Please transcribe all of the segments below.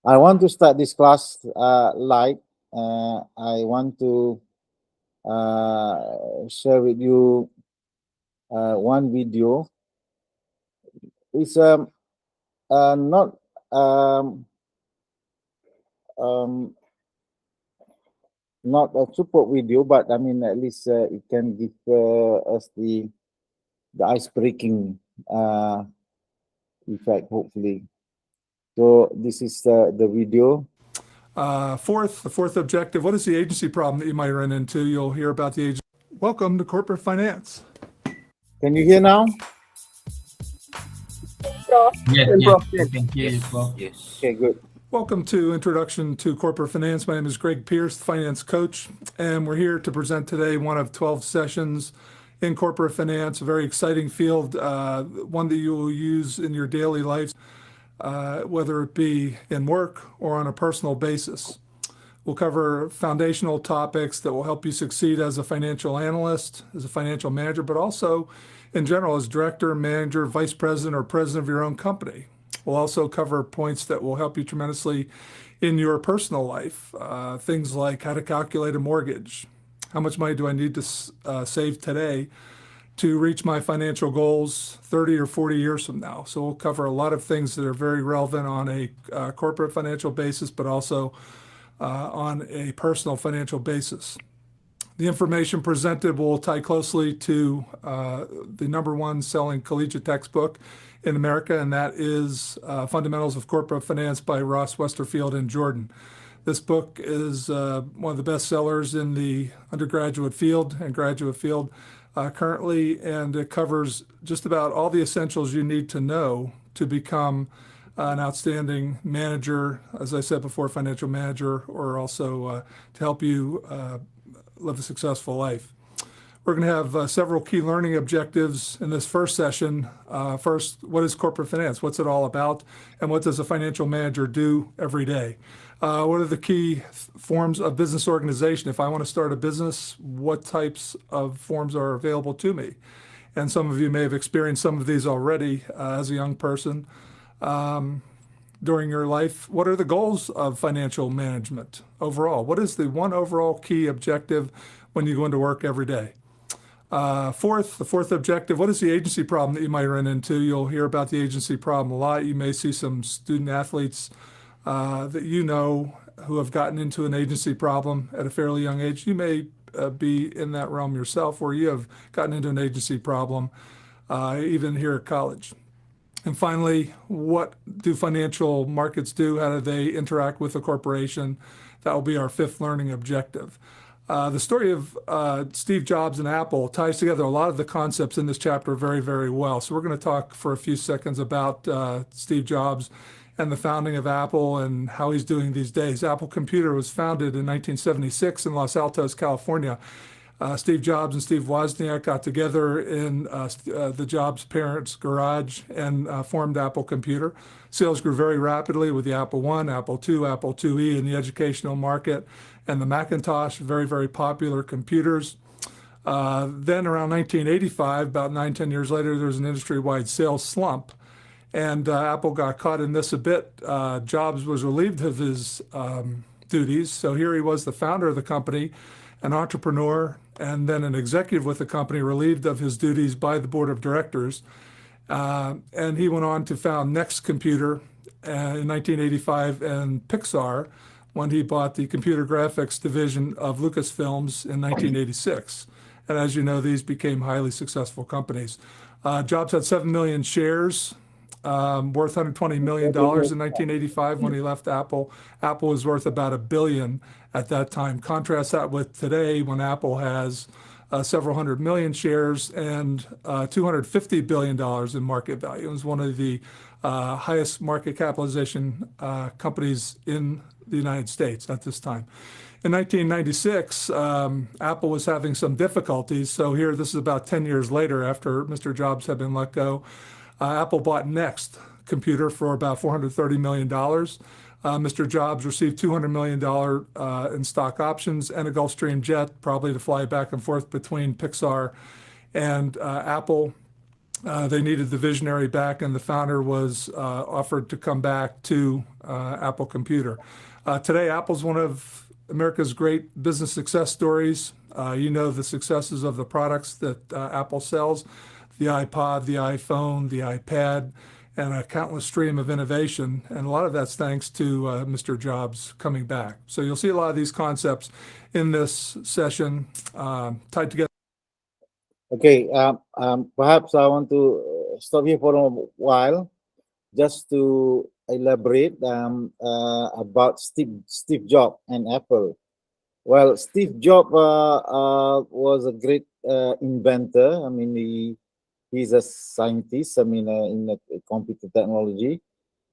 I want to start this class live. I want to share with you one video. It's not not a super video, but I mean at least it can give us the ice breaking effect, hopefully. So this is the video. The fourth objective, what is the agency problem that you might run into? You'll hear about the agency. Welcome to corporate finance. Can you hear now? Yes. Okay, good. Welcome to Introduction to Corporate Finance. My name is Greg Pierce, finance coach, and we're here to present today one of 12 sessions in corporate finance, a very exciting field, one that you will use in your daily life, whether it be in work or on a personal basis. We'll cover foundational topics that will help you succeed as a financial analyst, as a financial manager, but also in general as director, manager, vice president, or president of your own company. We'll also cover points that will help you tremendously in your personal life, things like how to calculate a mortgage, how much money do I need to save today to reach my financial goals 30 or 40 years from now. So we'll cover a lot of things that are very relevant on a corporate financial basis, but also on a personal financial basis. The information presented will tie closely to the #1 selling collegiate textbook in America, and that is Fundamentals of Corporate Finance by Ross Westerfield and Jordan. This book is one of the best sellers in the undergraduate field and graduate field currently, and it covers just about all the essentials you need to know to become an outstanding manager, as I said before, financial manager, or also to help you live a successful life. We're going to have several key learning objectives in this first session. First, what is corporate finance? What's it all about? And what does a financial manager do every day? What are the key forms of business organization? If I want to start a business, what types of forms are available to me? And some of you may have experienced some of these already as a young person during your life. What are the goals of financial management overall? What is the one overall key objective when you go into work every day? The fourth objective, what is the agency problem that you might run into? You'll hear about the agency problem a lot. You may see some student athletes that you know who have gotten into an agency problem at a fairly young age. You may be in that realm yourself where you have gotten into an agency problem, even here at college. And finally, what do financial markets do? How do they interact with a corporation? That will be our fifth learning objective. The story of Steve Jobs and Apple ties together a lot of the concepts in this chapter very, very well. So we're going to talk for a few seconds about Steve Jobs and the founding of Apple and how he's doing these days. Apple Computer was founded in 1976 in Los Altos, California. Steve Jobs and Steve Wozniak got together in the Jobs parents' garage and formed Apple Computer. Sales grew very rapidly with the Apple I, Apple II, Apple IIe in the educational market, and the Macintosh, very, very popular computers. Then around 1985, about 9-10 years later, there was an industry-wide sales slump. And Apple got caught in this a bit. Jobs was relieved of his duties. So here he was, the founder of the company, an entrepreneur, and then an executive with the company, relieved of his duties by the board of directors. And he went on to found Next Computer in 1985 and Pixar when he bought the computer graphics division of Lucasfilms in 1986. And as you know, these became highly successful companies. Jobs had 7 million shares, worth $120 million in 1985 when he left Apple. Apple was worth about $1 billion at that time. Contrast that with today when Apple has several hundred million shares and $250 billion in market value. It was one of the highest market capitalization companies in the United States at this time. In 1996, Apple was having some difficulties. So here, this is about 10 years later after Mr. Jobs had been let go. Apple bought Next Computer for about $430 million. Mr. Jobs received $200 million in stock options and a Gulfstream jet, probably to fly back and forth between Pixar and Apple. They needed the visionary back, and the founder was offered to come back to Apple Computer. Today, Apple's one of America's great business success stories. You know the successes of the products that Apple sells, the iPod, the iPhone, the iPad, and a countless stream of innovation. And a lot of that's thanks to Mr. Jobs coming back. So you'll see a lot of these concepts in this session tied together. Okay, perhaps I want to stop here for a while just to elaborate about Steve Jobs and Apple. Well, Steve Jobs was a great inventor. I mean, he's a scientist. I mean, in computer technology,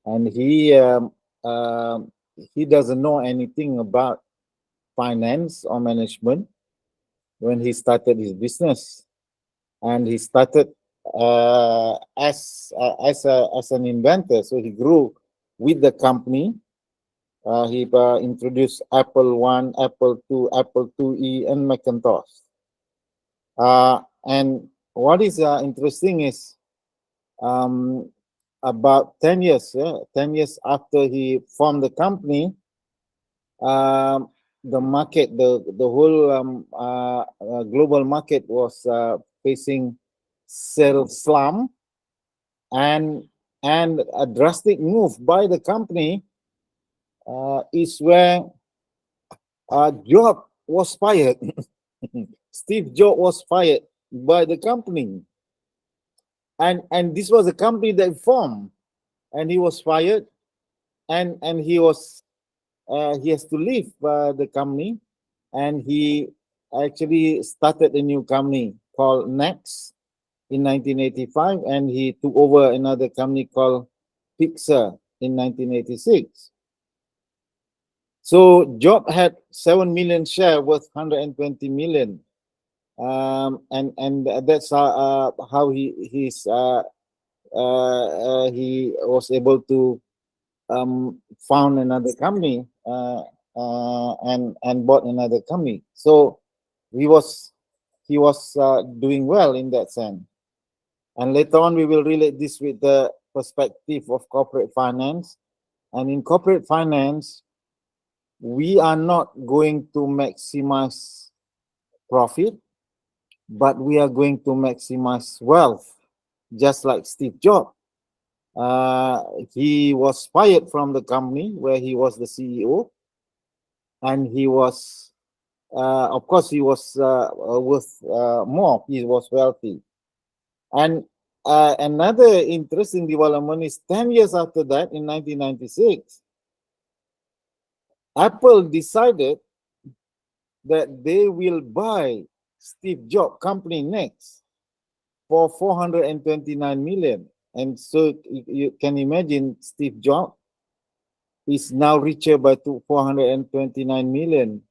and he doesn't know anything about finance or management when he started his business, and he started as an inventor. So he grew with the company. He introduced Apple One, Apple Two, Apple IIe, and Macintosh. And what is interesting is about 10 years, 10 years after he formed the company, the market, the whole global market was facing sales slump, and a drastic move by the company is where Jobs was fired. Steve Jobs was fired by the company, and this was a company that formed, and he was fired, and he has to leave the company, and he actually started a new company called Next in 1985, and he took over another company called Pixar in 1986. So Job had 7 million share worth 120 million, and that's how he was able to found another company and bought another company. So he was doing well in that sense. And later on, we will relate this with the perspective of corporate finance. And in corporate finance, we are not going to maximize profit, but we are going to maximize wealth, just like Steve Jobs. He was fired from the company where he was the CEO, and he was, of course, he was worth more. He was wealthy. And another interesting development is 10 years after that, in 1996, Apple decided that they will buy Steve Jobs' company Next for 429 million. And so you can imagine Steve Jobs is now richer by 429 million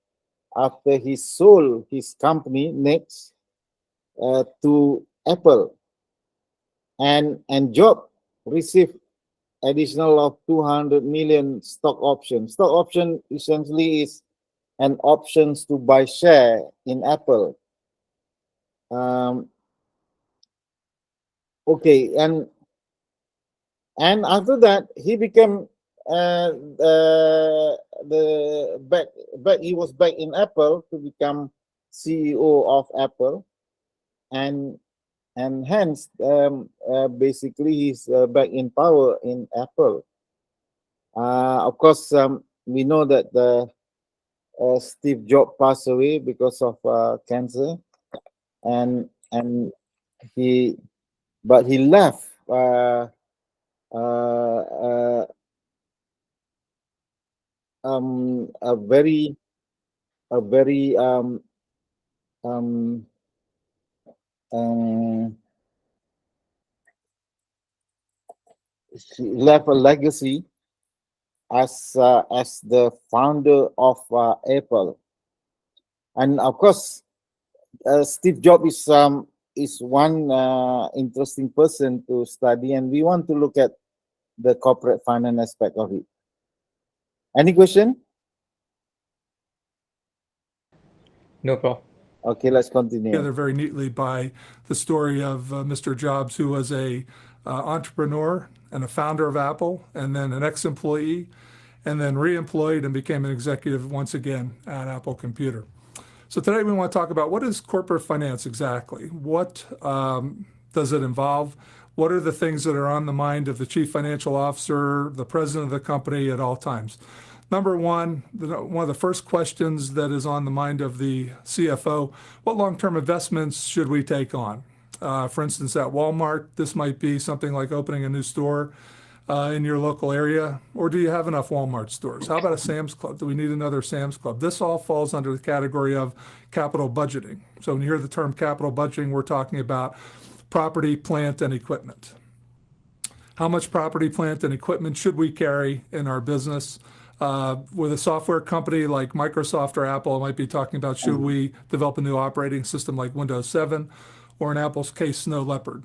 after he sold his company Next to Apple. And Jobs received additional of 200 million stock options. Stock option essentially is an options to buy share in Apple. Okay, and after that he became he was back in Apple to become CEO of Apple, and hence basically he's back in power in Apple. Of course, we know that Steve Jobs passed away because of cancer, and he left a very he left a legacy as the founder of Apple. And of course, Steve Jobs is one interesting person to study, and we want to look at the corporate finance aspect of it. Any question? No problem. Okay, let's continue. Together very neatly by the story of Mr. Jobs, who was a entrepreneur and a founder of Apple, and then an ex-employee, and then re-employed and became an executive once again at Apple Computer. So today we want to talk about what is corporate finance exactly? What does it involve? What are the things that are on the mind of the chief financial officer, the president of the company at all times? Number one of the first questions that is on the mind of the CFO, what long-term investments should we take on? For instance, at Walmart, this might be something like opening a new store in your local area, or do you have enough Walmart stores? How about a Sam's Club? Do we need another Sam's Club? This all falls under the category of capital budgeting. So when you hear the term capital budgeting, we're talking about property, plant, and equipment. How much property, plant, and equipment should we carry in our business? With a software company like Microsoft or Apple, I might be talking about should we develop a new operating system like Windows 7, or in Apple's case, Snow Leopard.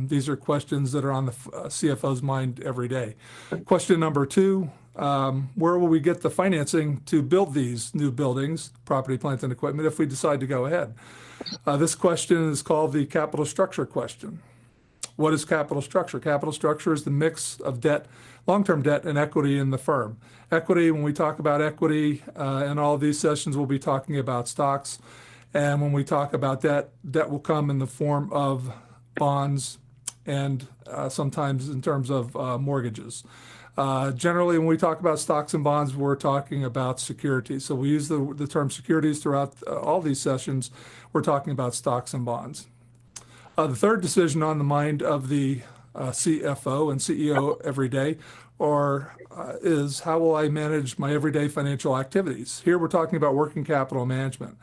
These are questions that are on the CFO's mind every day. Question number two, where will we get the financing to build these new buildings, property, plant, and equipment, if we decide to go ahead? This question is called the capital structure question. What is capital structure? Capital structure is the mix of debt, long-term debt, and equity in the firm. Equity, when we talk about equity in all of these sessions, we'll be talking about stocks. And when we talk about debt, debt will come in the form of bonds and sometimes in terms of mortgages. Generally, when we talk about stocks and bonds, we're talking about securities. So we use the term securities throughout all these sessions. We're talking about stocks and bonds. The third decision on the mind of the CFO and CEO every day is how will I manage my everyday financial activities? Here we're talking about working capital management.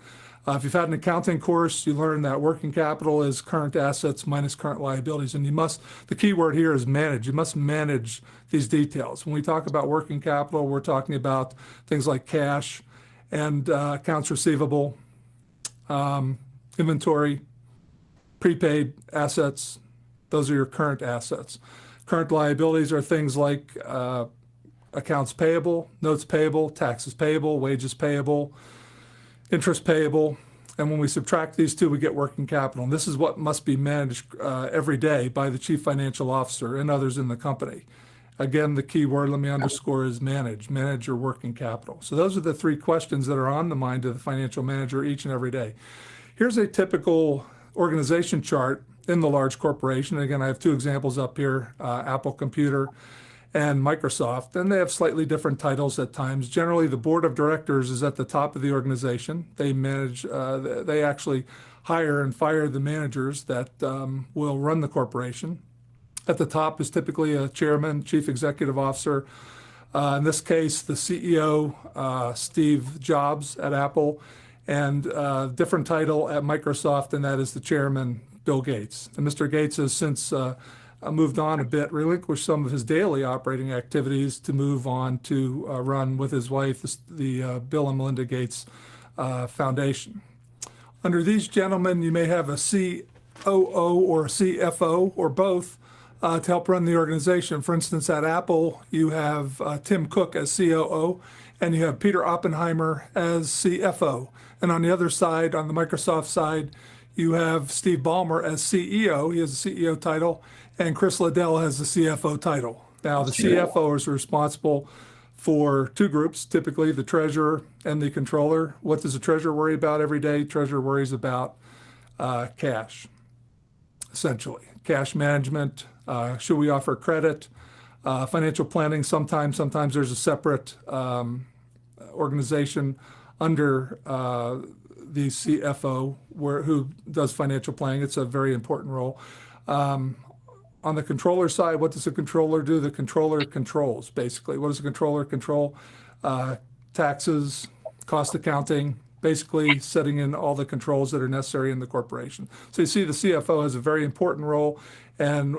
If you've had an accounting course, you learn that working capital is current assets minus current liabilities. And the key word here is manage. You must manage these details. When we talk about working capital, we're talking about things like cash and accounts receivable, inventory, prepaid assets. Those are your current assets. Current liabilities are things like accounts payable, notes payable, taxes payable, wages payable, interest payable. And when we subtract these two, we get working capital. And this is what must be managed every day by the chief financial officer and others in the company. Again, the key word, let me underscore, is manage. Manage your working capital. So those are the three questions that are on the mind of the financial manager each and every day. Here's a typical organization chart in the large corporation. Again, I have two examples up here, Apple Computer and Microsoft, and they have slightly different titles at times. Generally, the board of directors is at the top of the organization. They manage, they actually hire and fire the managers that will run the corporation. At the top is typically a chairman, chief executive officer. In this case, the CEO, Steve Jobs at Apple, and different title at Microsoft, and that is the chairman, Bill Gates. And Mr. Gates has since moved on a bit, relinquished some of his daily operating activities to move on to run with his wife the Bill and Melinda Gates Foundation. Under these gentlemen, you may have a COO or a CFO or both to help run the organization. For instance, at Apple, you have Tim Cook as COO, and you have Peter Oppenheimer as CFO. And on the other side, on the Microsoft side, you have Steve Ballmer as CEO. He has a CEO title, and Chris Liddell has the CFO title. Now, the CFO is responsible for two groups, typically the treasurer and the controller. What does the treasurer worry about every day? Treasurer worries about cash, essentially. Cash management, should we offer credit, financial planning. Sometimes there's a separate organization under the CFO who does financial planning. It's a very important role. On the controller side, what does the controller do? The controller controls, basically. What does the controller control? Taxes, cost accounting, basically setting in all the controls that are necessary in the corporation. So you see the CFO has a very important role, and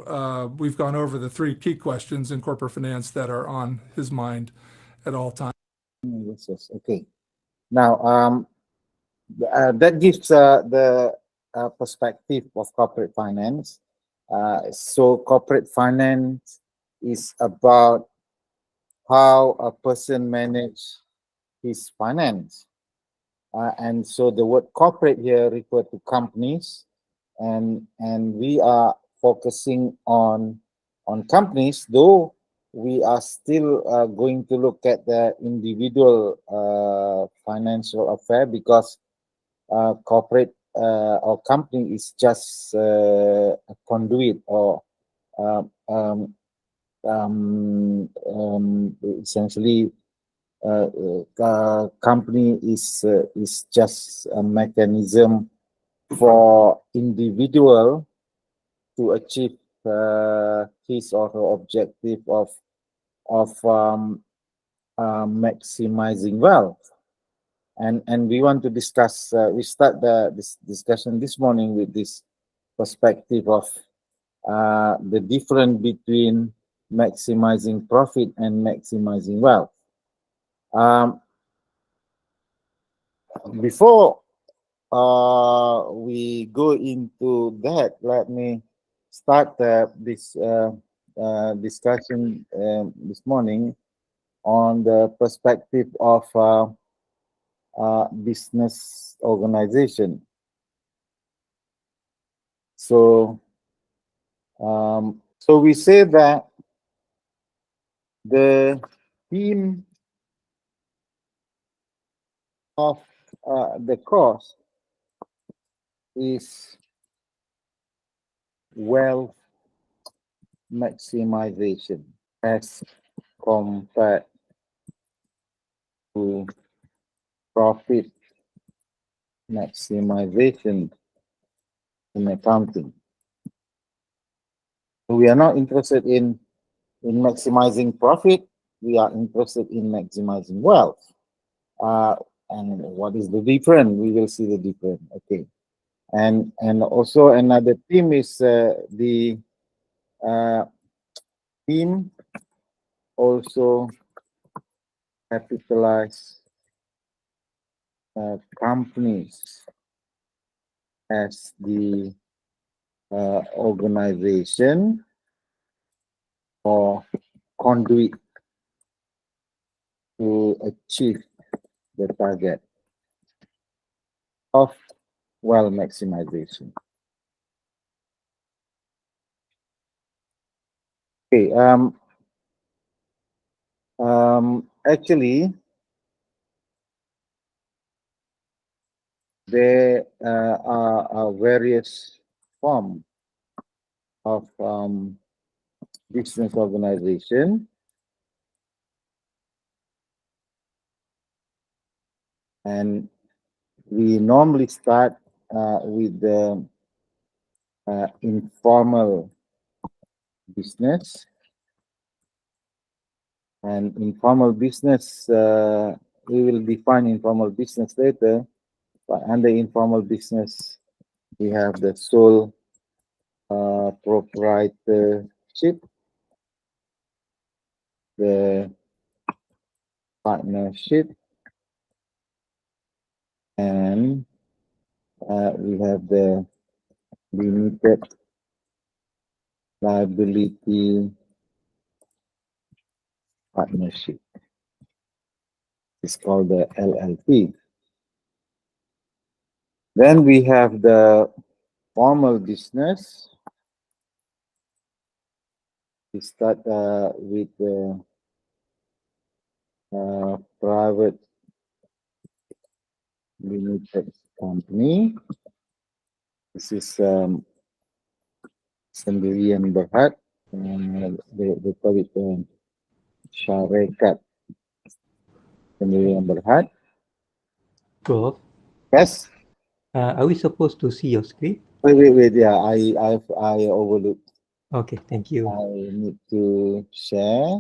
we've gone over the three key questions in corporate finance that are on his mind at all times. Yes. Okay. Now, that gives the perspective of corporate finance. So corporate finance is about how a person manages his finance. and so the word corporate here refer to companies, and we are focusing on companies, though we are still going to look at the individual financial affair, because corporate or company is just a conduit, or uh, um, essentially company is just a mechanism for individual to achieve his or her objective of maximizing wealth. And we want to discuss. We start this discussion this morning with this perspective of the difference between maximizing profit and maximizing wealth. Before we go into that, let me start this discussion this morning on the perspective of business organization. So we say that the theme of the course is wealth maximization as compared to profit maximization in accounting. So we are not interested in maximizing profit. We are interested in maximizing wealth. And what is the difference? We will see the difference. Okay. And also another theme is the theme also capitalize companies as the organization or conduit to achieve the target of wealth maximization. Okay. Actually, there are various forms of business organization, and we normally start with the informal business. And informal business, we will define informal business later, but under informal business, we have the sole proprietorship, the partnership, and we have the limited liability partnership. It's called the LLP. Then we have the formal business. We start with the private limited company. This is sendirian berhad. They call it syarikat sendirian berhad. Prof, Yes. are we supposed to see your screen? Wait. Yeah, I overlooked. Okay, thank you. I need to share.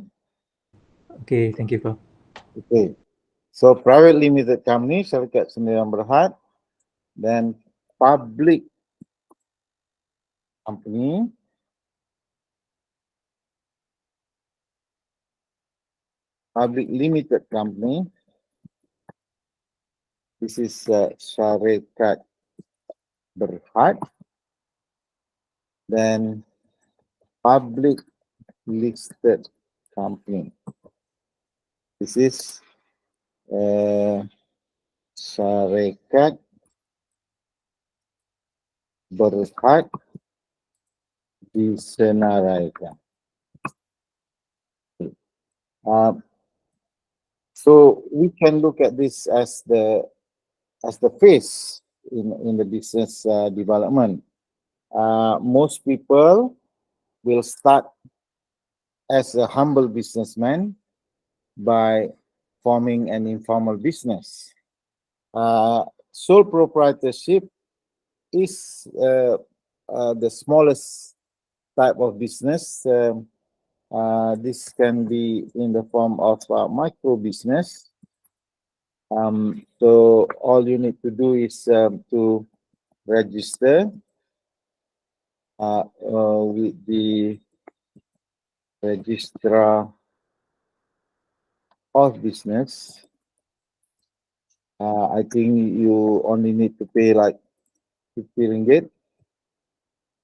Okay, thank you, Prof. Okay. So private limited company, syarikat sendirian berhad, then public company, public limited company. This is syarikat berhad. Then public listed company. This is syarikat berhad disenaraikan. Uh, so we can look at this as the phase in the business development. Most people will start as a humble businessman by forming an informal business. Sole proprietorship is the smallest type of business. This can be in the form of micro business. So all you need to do is to register with the registrar of business. I think you only need to pay like 50 ringgit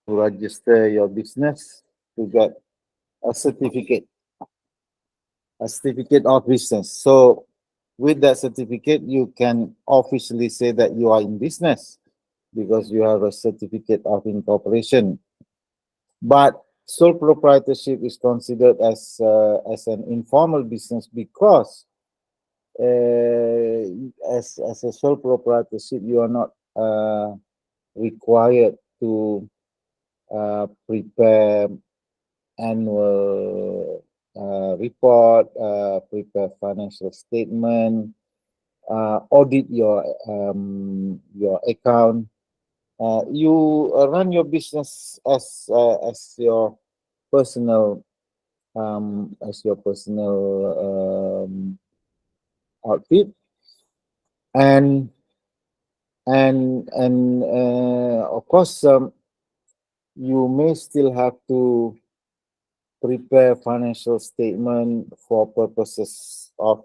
to register your business to get a certificate of business. So with that certificate, you can officially say that you are in business because you have a certificate of incorporation. But sole proprietorship is considered as an informal business because as a sole proprietorship, you are not required to prepare annual report, prepare financial statement, audit your account. You run your business as your personal outfit, and of course you may still have to prepare financial statement for purposes of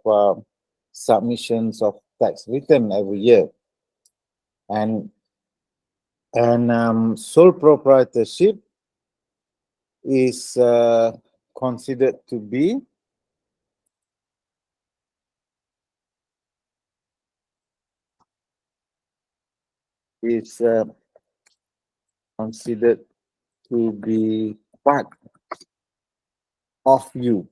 submissions of tax return every year, and sole proprietorship is considered to be considered to be part of you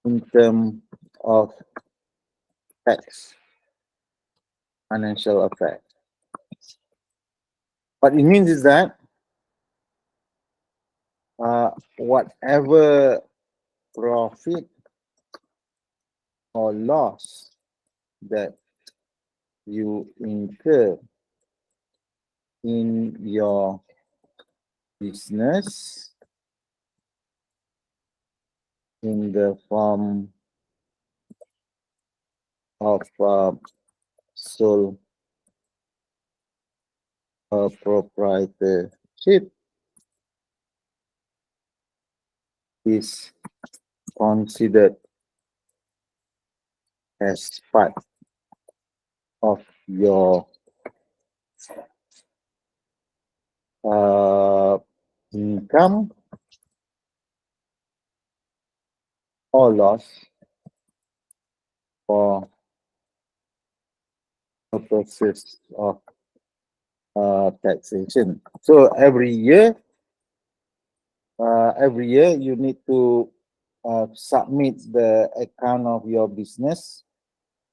in terms of tax financial affairs. What it means is that whatever profit or loss that you incur in your business in the form of sole proprietorship is considered as part of your income or loss for purposes of taxation. So every year you need to submit the account of your business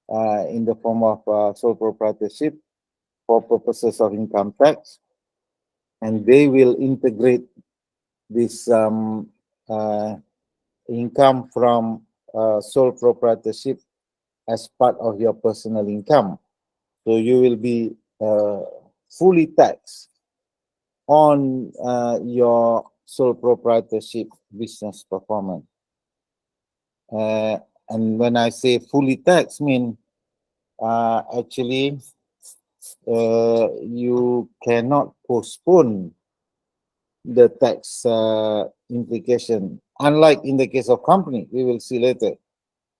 in the form of sole proprietorship for purposes of income tax, and they will integrate this income from sole proprietorship as part of your personal income. So you will be fully taxed on your sole proprietorship business performance. And when I say fully taxed, mean actually you cannot postpone the tax implication. Unlike in the case of company, we will see later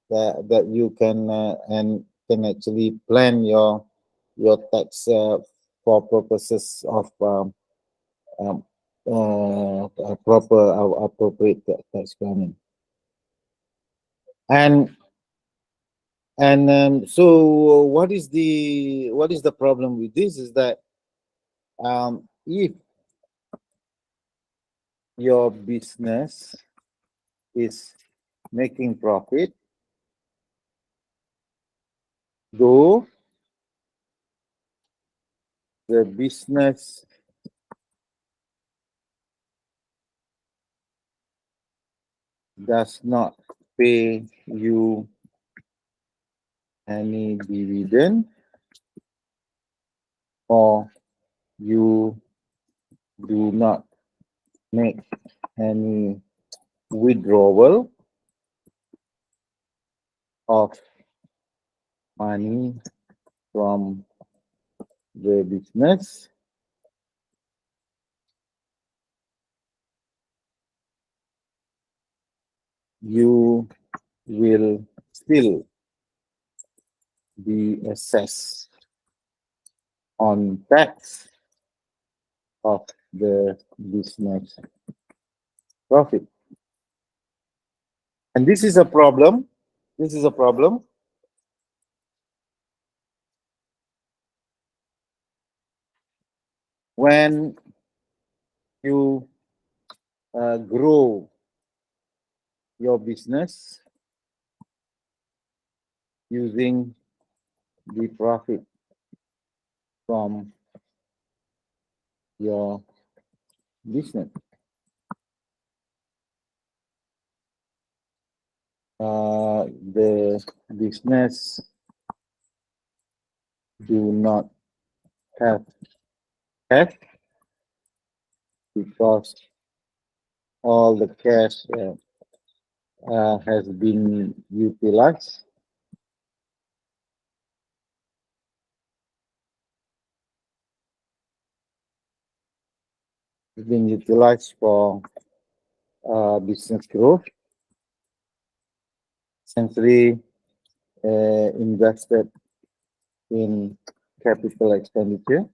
that you can and can actually plan your tax for purposes of proper appropriate tax planning. And And so what is the problem with this is that if your business is making profit, though the business does not pay you any dividend, or you do not make any withdrawal of money from the business, you will still be assessed on tax of the business profit. And this is a problem. This is a problem when you grow your business using the profit from your business. The business do not have cash because all the cash has been utilized. It's been utilized for business growth, essentially invested in capital expenditure.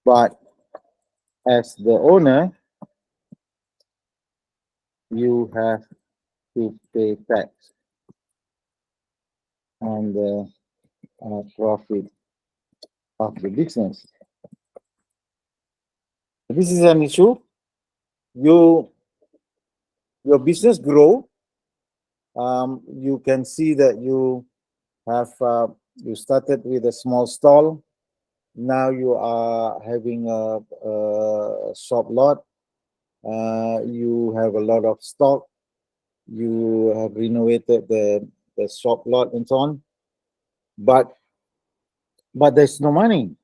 But as the owner, you have to pay tax on the profit of the business. This is an issue. Your business grow. You can see that you have you started with a small stall. Now you are having a shop lot. You have a lot of stock. You have renovated the shop lot and so on. But there's no money.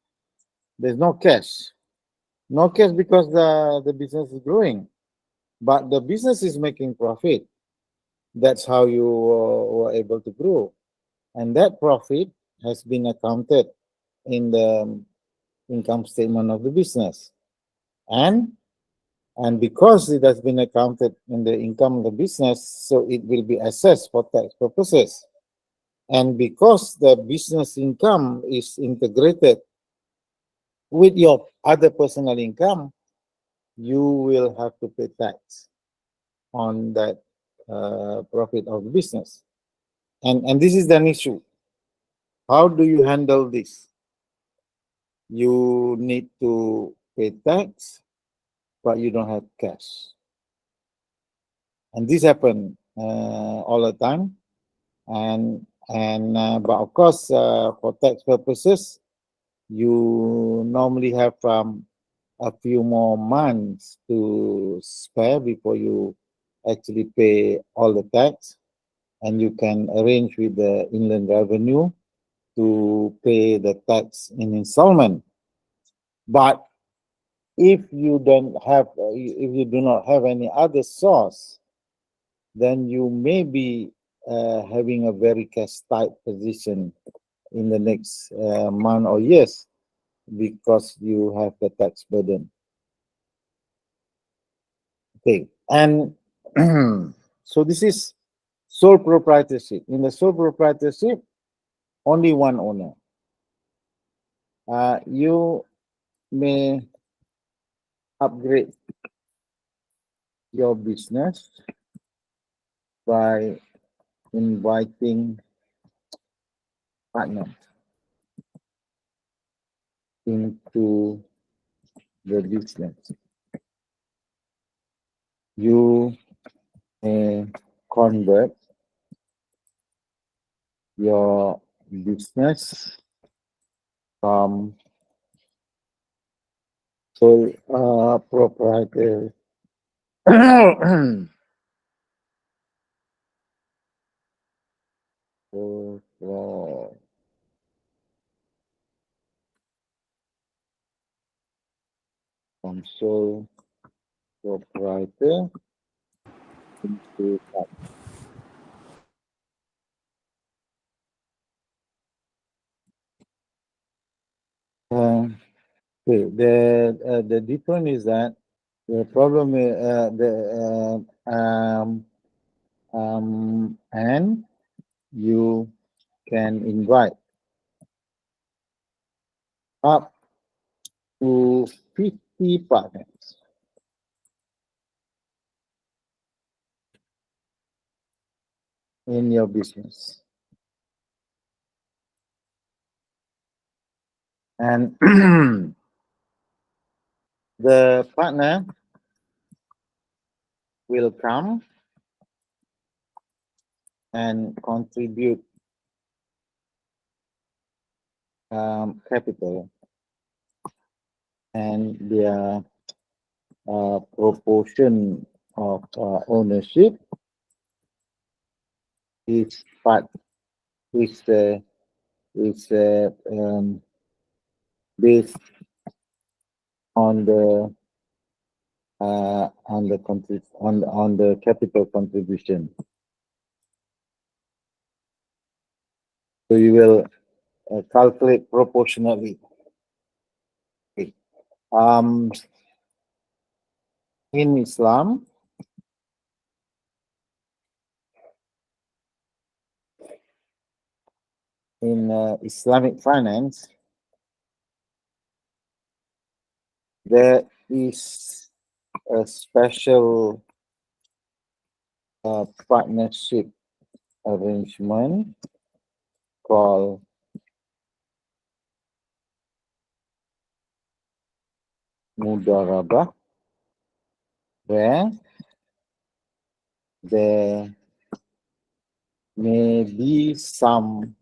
There's no cash. No cash because the business is growing. But the business is making profit. That's how you were able to grow. And that profit has been accounted in the income statement of the business. And because it has been accounted in the income of the business, so it will be assessed for tax purposes. And because the business income is integrated with your other personal income, you will have to pay tax on that profit of the business. And this is an issue. How do you handle this? You need to pay tax, but you don't have cash. And this happens all the time. But of course, for tax purposes, you normally have a few more months to spare before you actually pay all the tax, and you can arrange with the Inland Revenue to pay the tax in installment. But if you don't have, if you do not have any other source, then you may be having a very cash tight position in the next month or years because you have the tax burden. Okay, and so this is sole proprietorship. In the sole proprietorship, only one owner. You may upgrade your business by inviting partners into the business. You may convert your business from sole proprietor from sole proprietor into okay, the difference is that the problem is and you can invite up to 50 partners in your business. And the partner will come and contribute capital, and their proportion of ownership is part is based on the on the capital contribution. So you will calculate proportionally. Okay. In Islam, in Islamic finance, there is a special partnership arrangement called mudarabah, where there may be some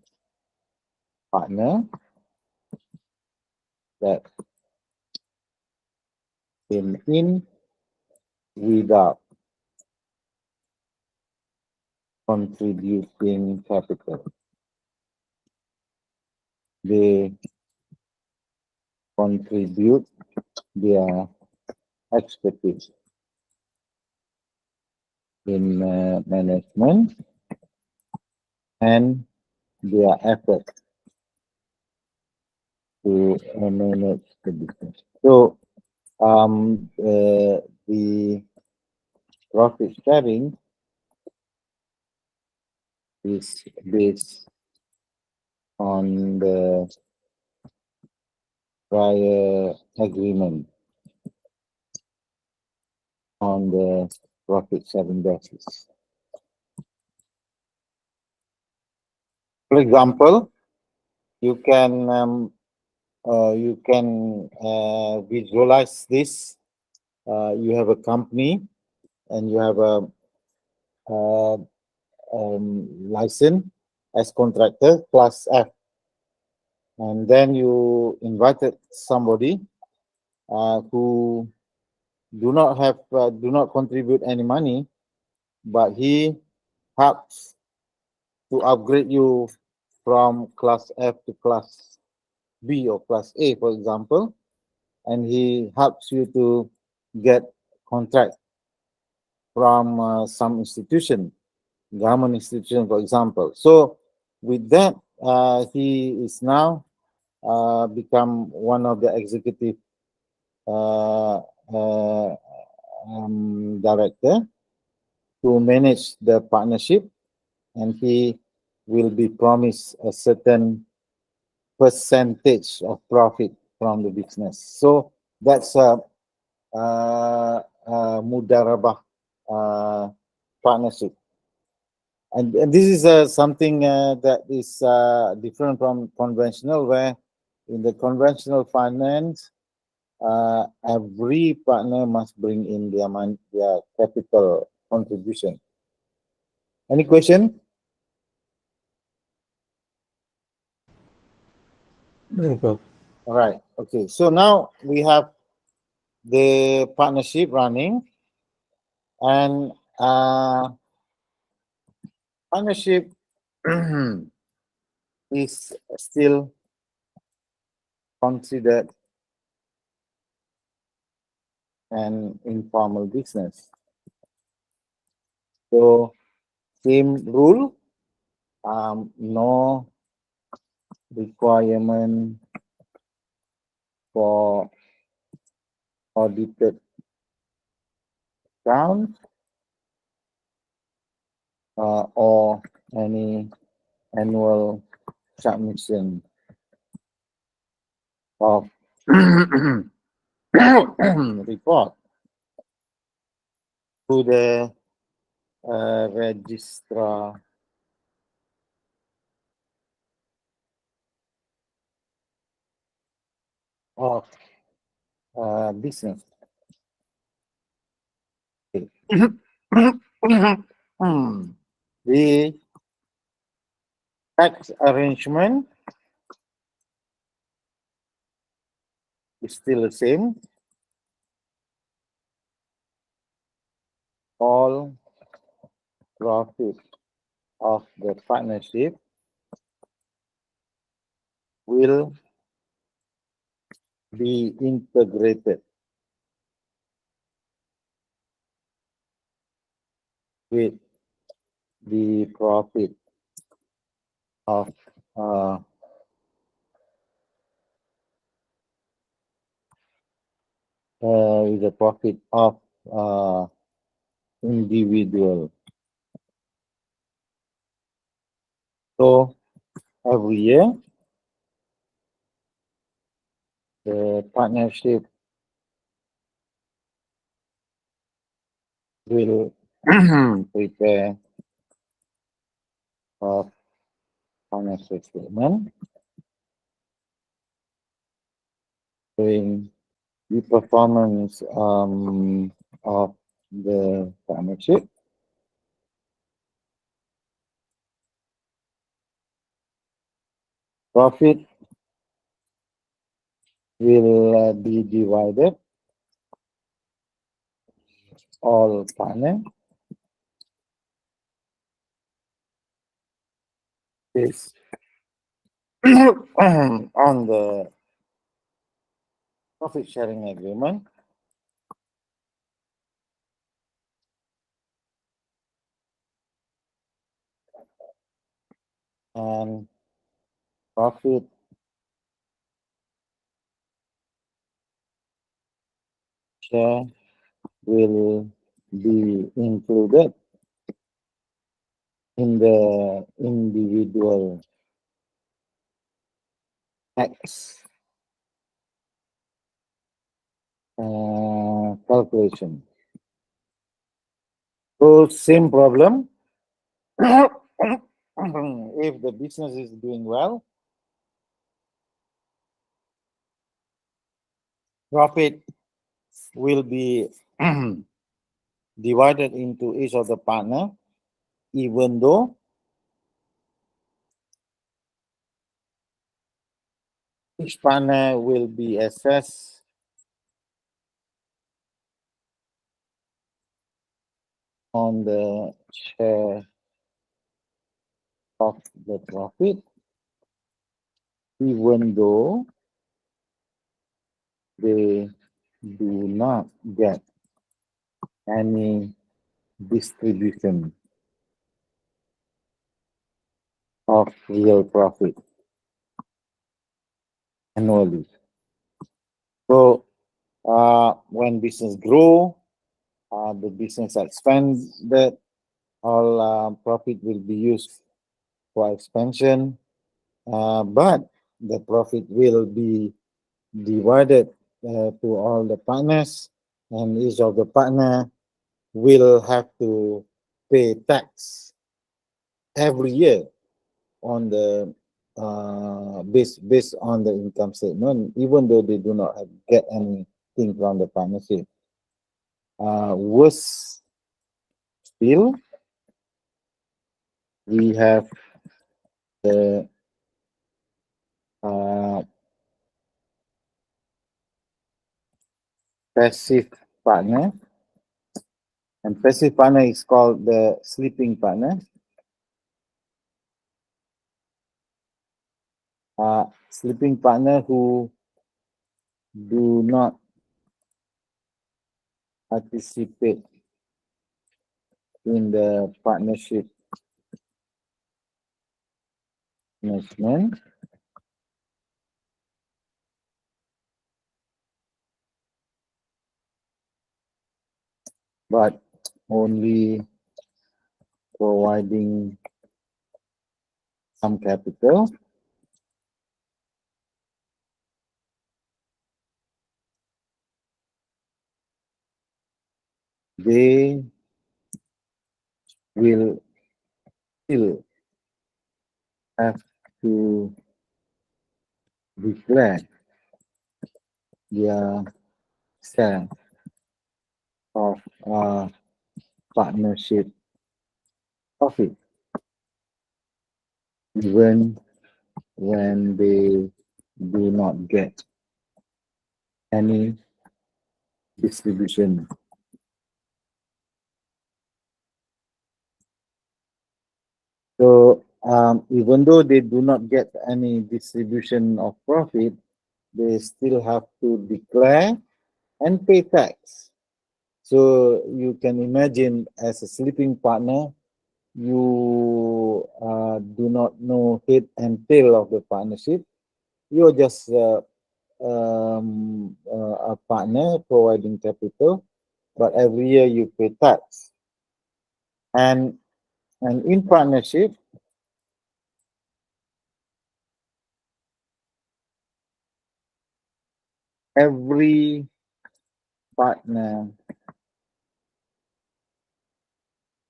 partner that came in without contributing capital. They contribute their expertise in management and their effort to manage the business. So the profit sharing is based on the prior agreement on the profit sharing basis. For example, you can visualize this. You have a company and you have a license as contractor plus F, and then you invited somebody who do not contribute any money, but he helps to upgrade you from class F to class B or class A, for example, and he helps you to get contract from some institution, government institution, for example. So with that, he is now become one of the executive director to manage the partnership, and he will be promised a certain percentage of profit from the business. So that's mudarabah partnership. And this is something that is different from conventional, where in the conventional finance, every partner must bring in their capital contribution. Any question? No, Prof. All right. Okay. So now we have the partnership running, and partnership is still considered an informal business. So same rule, no requirement for audited accounts or any annual submission of report to the registrar of business. Okay. The tax arrangement is still the same. All profit of the partnership will be integrated with the profit of individual. So every year, the partnership will prepare a financial statement showing the performance of the partnership, profit will be divided all partners based on the profit sharing agreement, and profit share will be included in the individual tax calculation. So same problem. If the business is doing well, profit will be divided into each of the partner, even though each partner will be assessed on the share of the profit, even though they do not get any distribution of real profit annually. So when business grow, the business expanded, all profit will be used for expansion, but the profit will be divided to all the partners and each of the partner will have to pay tax every year on the based on the income statement, even though they do not get anything from the partnership. Worse still, we have the passive partner, and passive partner is called the sleeping partner. Sleeping partner who do not participate in the partnership management, but only providing some capital. They will still have to declare their share of partnership profit, even when they do not get any distribution. So even though they do not get any distribution of profit, they still have to declare and pay tax. So you can imagine, as a sleeping partner, you do not know head and tail of the partnership. You're just a partner providing capital, but every year you pay tax. And in partnership, every partner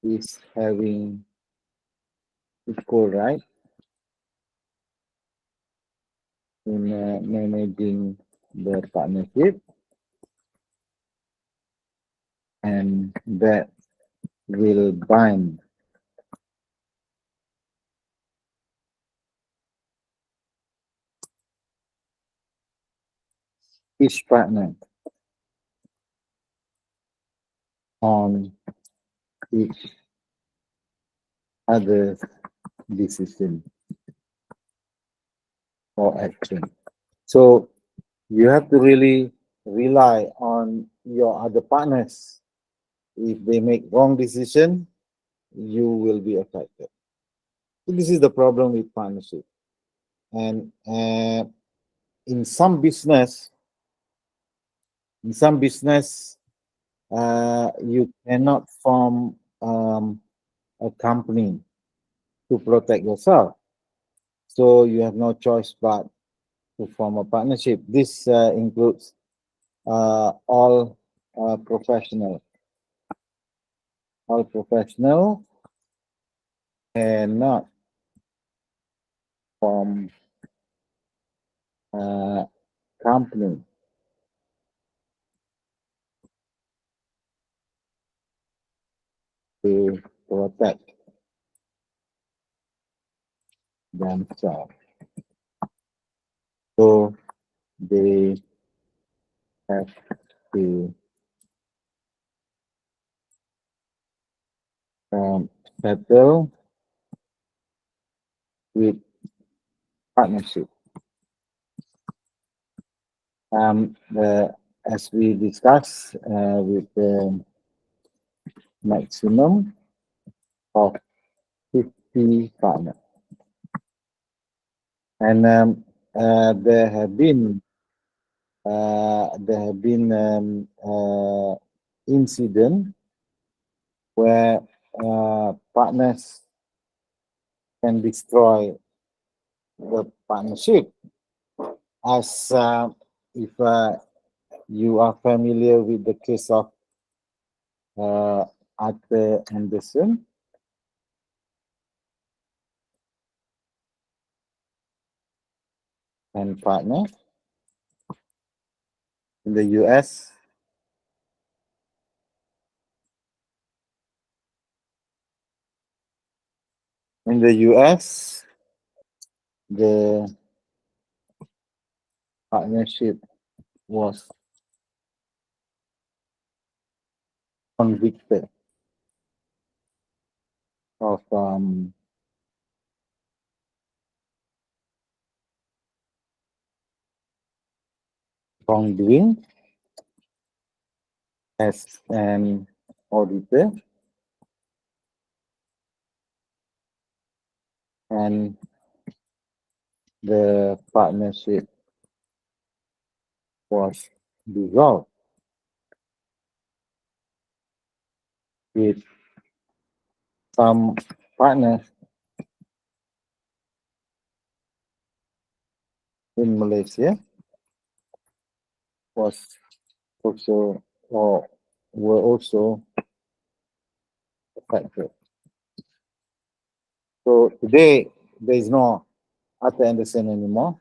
is having equal right in managing the partnership, and that will bind each partner on each other's decision or action. So you have to really rely on your other partners. If they make wrong decision, you will be affected. So this is the problem with partnership. And in some business, you cannot form a company to protect yourself. So you have no choice but to form a partnership. This includes all professional. All professional cannot form a company to protect themselves. So they have to settle with partnership. As we discussed, with the maximum of 50 partners. And there have been incident where partners can destroy the partnership, as if you are familiar with the case of Arthur Anderson. And partner in the US. In the US, the partnership was convicted of wrongdoing as an auditor, and the partnership was dissolved with some partners in Malaysia was also or were also affected. So today there is no Arthur Anderson anymore.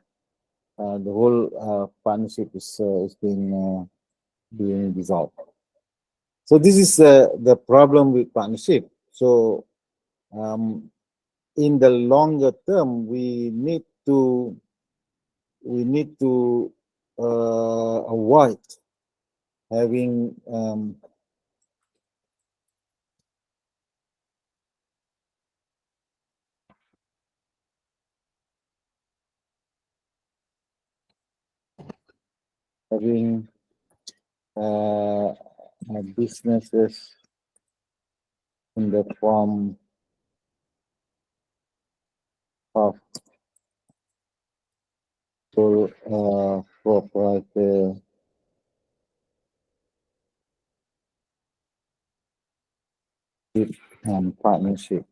The whole partnership is being dissolved. So this is the problem with partnership. So in the longer term, we need to avoid having having businesses in the form of proprietorship and partnership.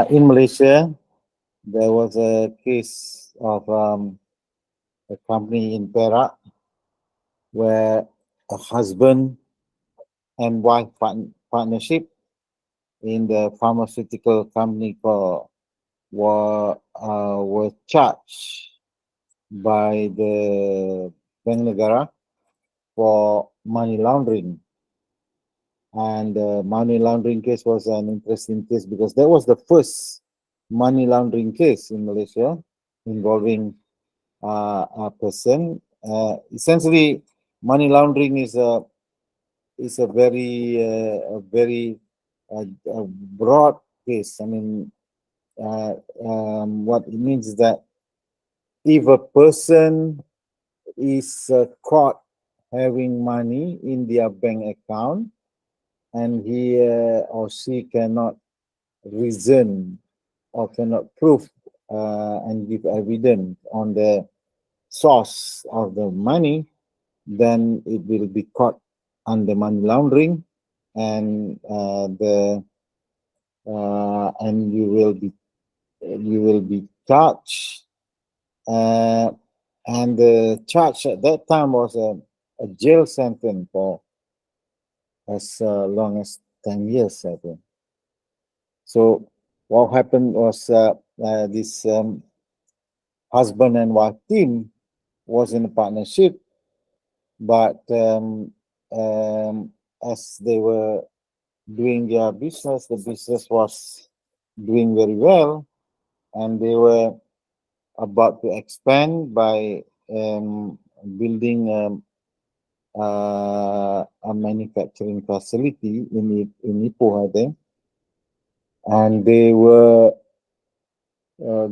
In Malaysia, there was a case of a company in Perak where a husband and wife partnership in the pharmaceutical company were charged by the Bank Negara for money laundering. And the money laundering case was an interesting case because that was the first money laundering case in Malaysia involving a person. Essentially, money laundering is a very broad case. I mean, what it means is that if a person is caught having money in their bank account and he or she cannot reason or cannot prove and give evidence on the source of the money, then it will be caught under money laundering, and and you will be charged. And the charge at that time was a jail sentence for as long as 10 years, I think. So what happened was this husband and wife team was in a partnership, but as they were doing their business, the business was doing very well, and they were about to expand by building a manufacturing facility in Ipoh, I think, and they were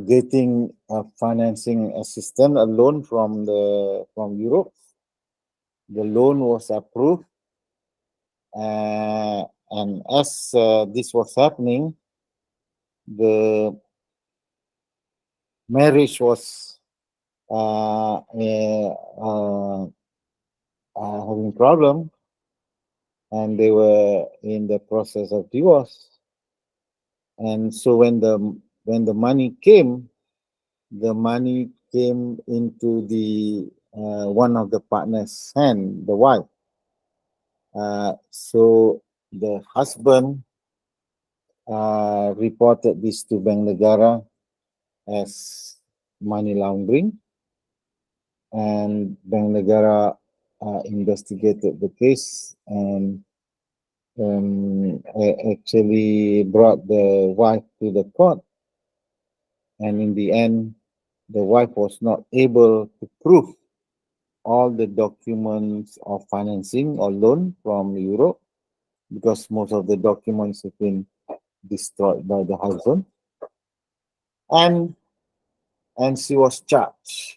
getting a financing assistance, a loan from Europe. The loan was approved, and as this was happening, the marriage was having problem, and they were in the process of divorce. And so when the money came came into the one of the partners' hand, the wife. So the husband reported this to Bank Negara as money laundering, and Bank Negara investigated the case and actually brought the wife to the court. And in the end, the wife was not able to prove all the documents of financing or loan from Europe, because most of the documents have been destroyed by the husband. And she was charged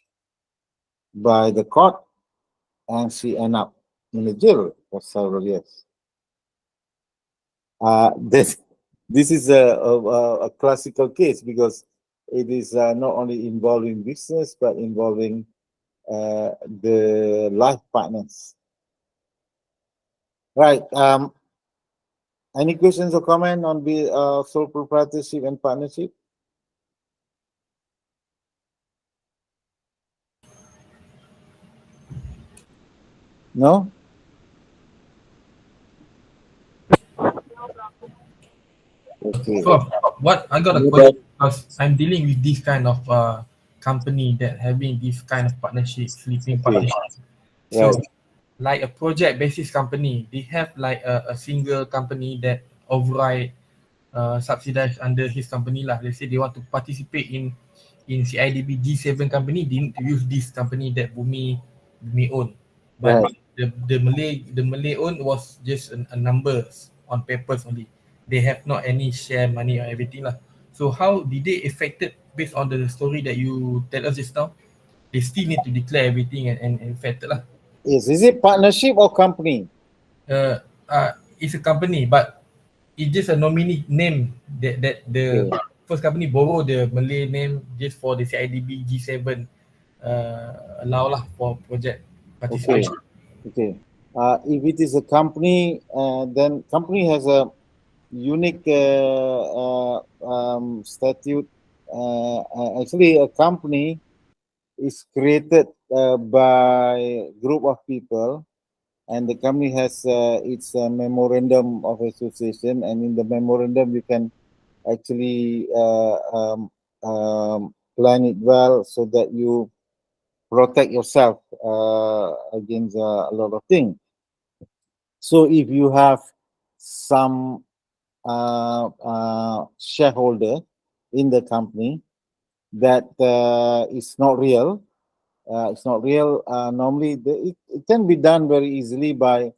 by the court, and she ended up in the jail for several years. This is a classical case because it is not only involving business but involving the life partners. Right. Any questions or comment on the sole proprietorship and partnership? No? Okay. So what I got a Yeah. question because I'm dealing with this kind of company that having this kind of partnership, sleeping Okay. partnership. So Right. like a project basis company, they have like a single company that override subsidized under his company lah. Let's say they want to participate in CIDB G7 company, they need to use this company that Bumi own. But Right. the Malay own was just a numbers on papers only. They have not any share money or everything lah. So how did they affected based on the story that you tell us just now? They still need to declare everything and affected lah. Yes. Is it partnership or company? Uh, it's a company, but it's just a nominee name that the Okay. first company borrow the Malay name just for the CIDB G7 allow lah for project Okay. participation. Okay. If it is a company, then company has a unique statute. Actually, a company is created by a group of people, and the company has its memorandum of association, and in the memorandum you can actually plan it well so that you protect yourself against a lot of things. So if you have some shareholder in the company that is not real, normally it can be done very easily by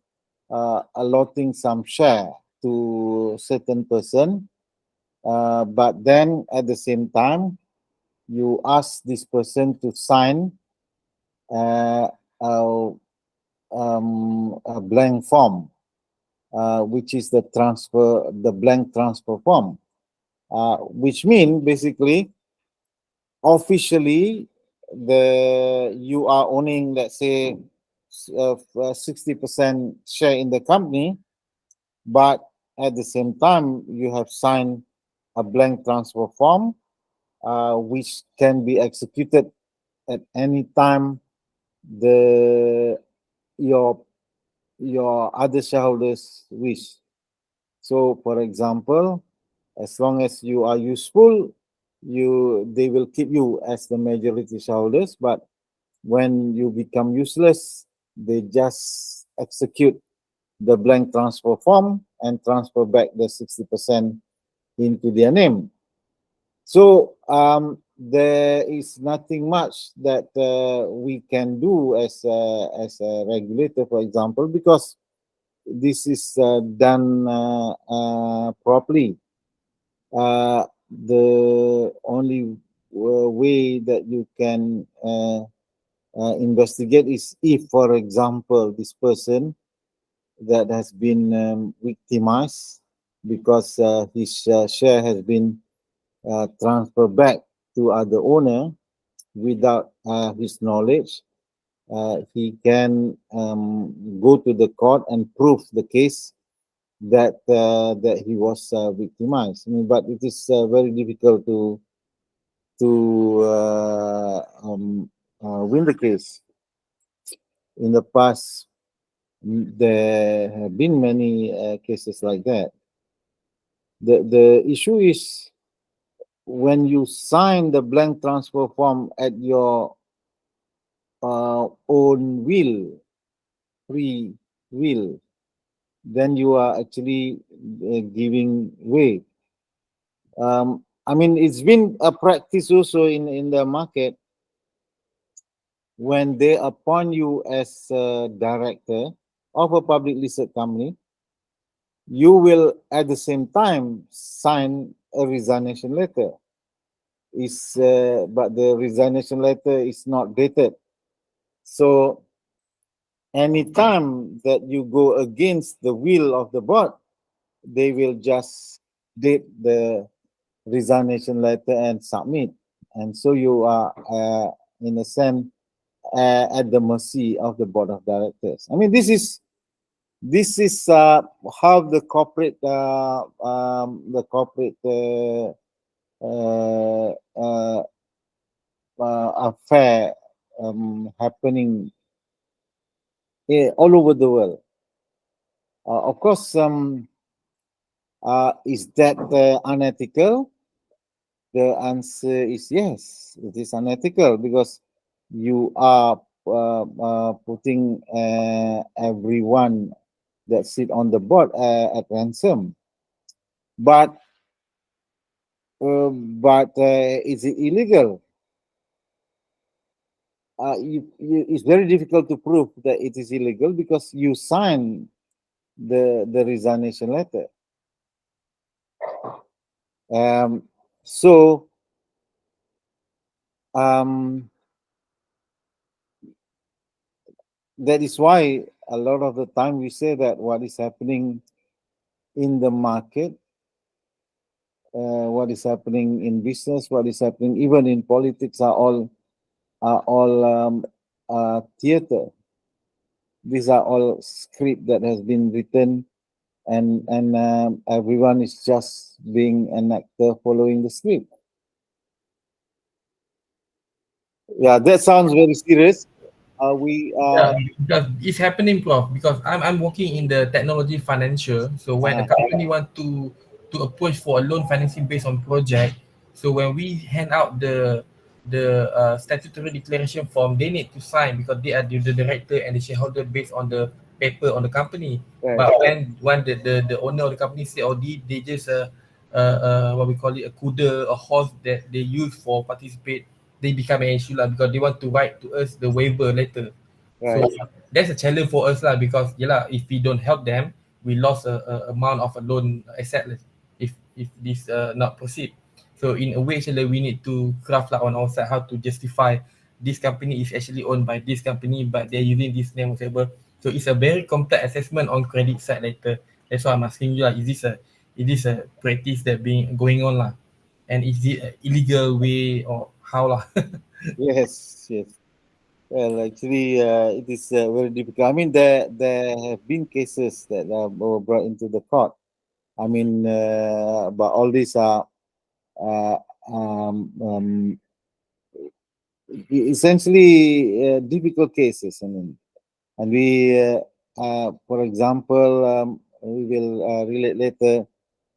allotting some share to certain person, but then at the same time you ask this person to sign uh, a, a blank form, which is the blank transfer form, which means basically officially you are owning, let's say, 60% share in the company, but at the same time you have signed a blank transfer form, which can be executed at any time your other shareholders wish. So, for example, as long as you are useful, they will keep you as the majority shareholders. But when you become useless, they just execute the blank transfer form and transfer back the 60% into their name. So there is nothing much that we can do as a regulator, for example, because this is done properly. The only way that you can investigate is if, for example, this person that has been victimized because his share has been transferred back to other owner without his knowledge, he can go to the court and prove the case that he was victimized. I mean, but it is very difficult to win the case. In the past, there have been many cases like that. The issue is when you sign the blank transfer form at your own will, free will, then you are actually giving way. I mean, it's been a practice also in the market. When they appoint you as a director of a public listed company, you will at the same time sign a resignation letter. But the resignation letter is not dated. So anytime that you go against the will of the board, they will just date the resignation letter and submit. And so you are, in a sense, at the mercy of the board of directors. I mean, this is how the corporate affair happening all over the world. Of course, is that unethical? The answer is yes, it is unethical because you are putting everyone that sit on the board at ransom. But is it illegal? It's very difficult to prove that it is illegal because you sign the resignation letter. So that is why a lot of the time we say that what is happening in the market, what is happening in business, what is happening even in politics are all theater. These are all script that has been written, and everyone is just being an actor following the script. Yeah, that sounds very serious. Yeah, because it's happening, Prof. Because I'm working in the technology financial. So when a company want to approach for a loan financing based on project, so when we hand out the statutory declaration form, they need to sign because they are the director and the shareholder based on the paper on the company. Right. But when the owner of the company say, oh, they just what we call it, a kuda, a horse that they use for participate, they become an issue lah because they want to write to us the waiver letter. Right. So that's a challenge for us lah because if we don't help them, we lost a amount of a loan asset lah if this not proceed. So in a way, actually, we need to craft lah on our side how to justify this company is actually owned by this company, but they're using this name whatever. So it's a very complex assessment on credit side later. That's why I'm asking you lah, is this a practice that being going on lah? And is it an illegal way or how lah? Yes. Well, actually, it is very difficult. I mean, there have been cases that were brought into the court. I mean, but all these are essentially difficult cases. I mean, and we, for example, we will relate later.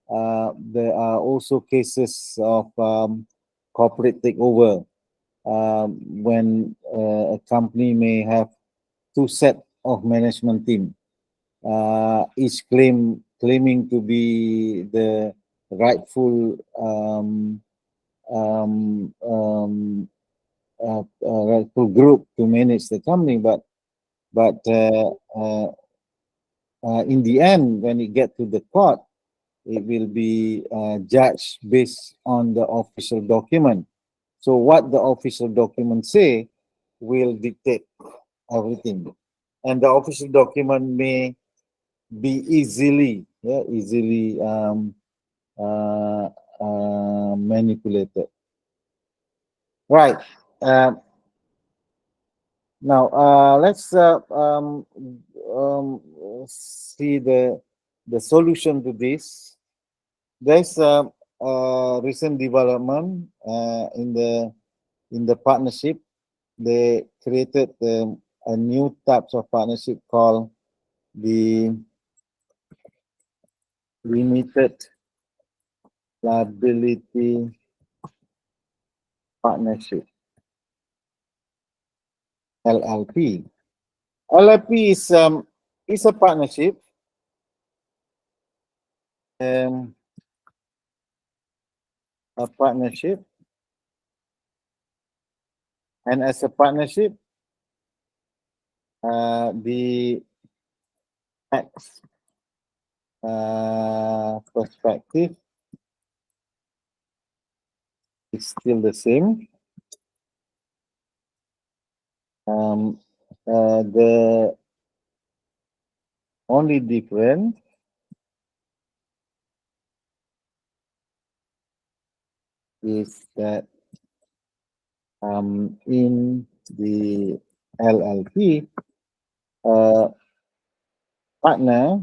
There are also cases of corporate takeover. When a company may have two set of management team, each claiming to be the rightful rightful group to manage the company, but in the end, when it get to the court, it will be judged based on the official document. So what the official document say will dictate everything, and the official document may be easily manipulated. Right. Now let's see the solution to this. There's recent development in the partnership. They created a new types of partnership called the limited liability partnership, LLP. LLP is a partnership, um, and as a partnership, the tax perspective is still the same. The only difference is that in the LLP, partner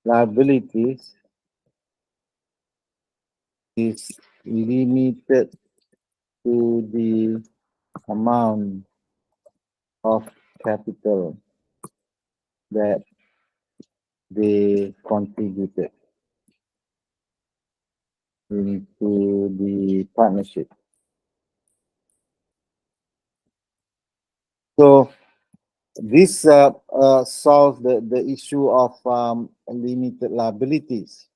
liabilities is limited to the amount of capital that they contributed into the partnership. So this solves the issue of limited liabilities.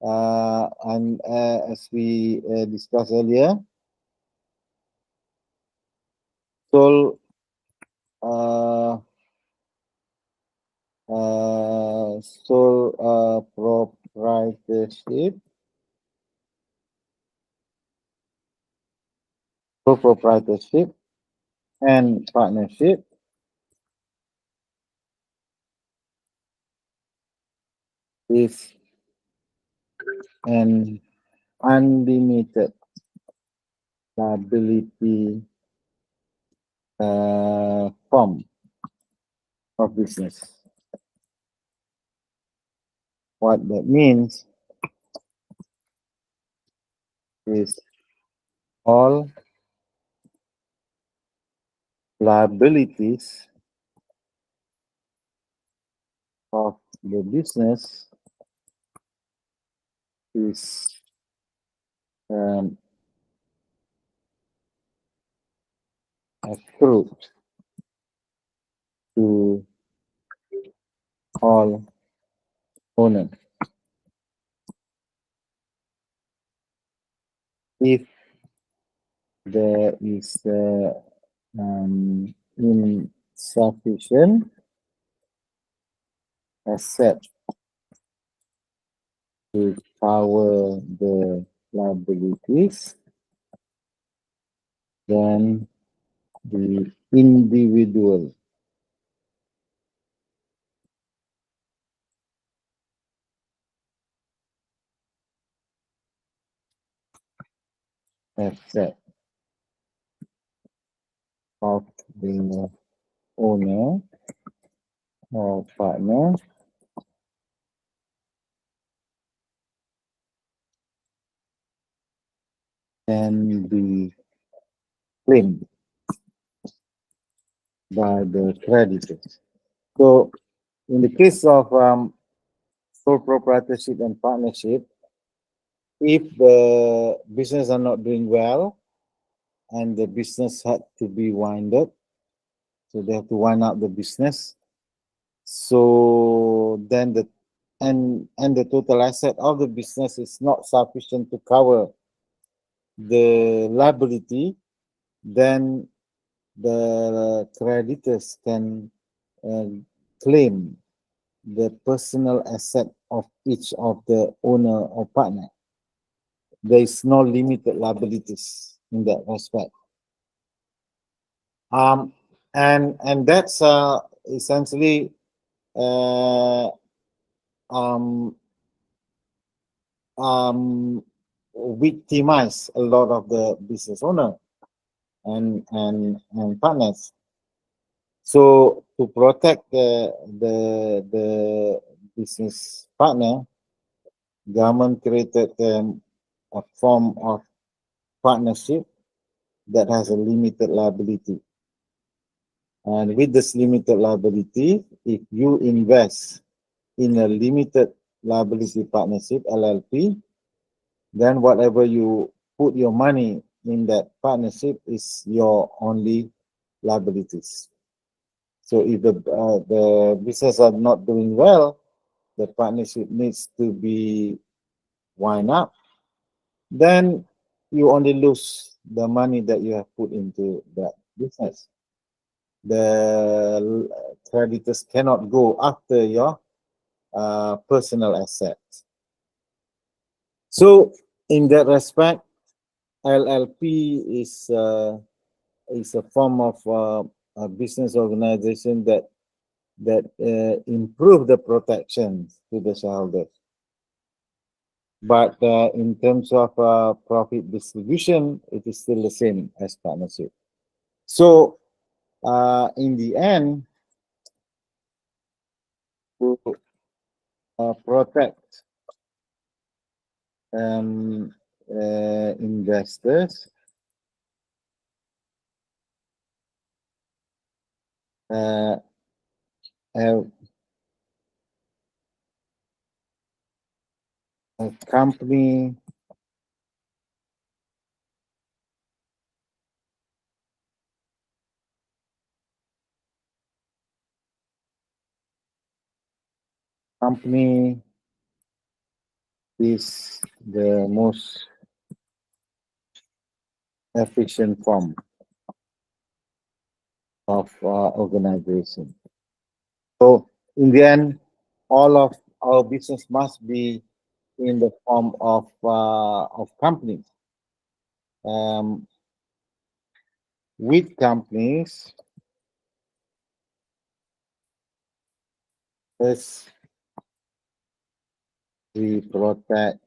And as we discussed earlier, sole proprietorship, and partnership is an unlimited liability form of business. What that means is all liabilities of the business is accrued to all owners. If there is insufficient asset to cover the liabilities, then the individual asset of the owner or partner can be claimed by the creditors. So, in the case of sole proprietorship and partnership, if the business are not doing well and the business had to be winded, so they have to wind up the business. So then the total asset of the business is not sufficient to cover the liability, then the creditors can claim the personal asset of each of the owner or partner. There is no limited liabilities in that respect. And that's essentially victimize a lot of the business owner and partners. So to protect the business partner, government created a form of partnership that has a limited liability. And with this limited liability, if you invest in a limited liability partnership, LLP, then whatever you put your money in that partnership is your only liabilities. So if the business are not doing well, the partnership needs to be wind up, then you only lose the money that you have put into that business. The creditors cannot go after your personal assets. So in that respect, LLP is a form of a business organization that improve the protection to the shareholders. But in terms of profit distribution, it is still the same as partnership. So in the end, to protect investors, have a company is the most efficient form of organization. So in the end, all of our business must be in the form of companies. With companies, first we protect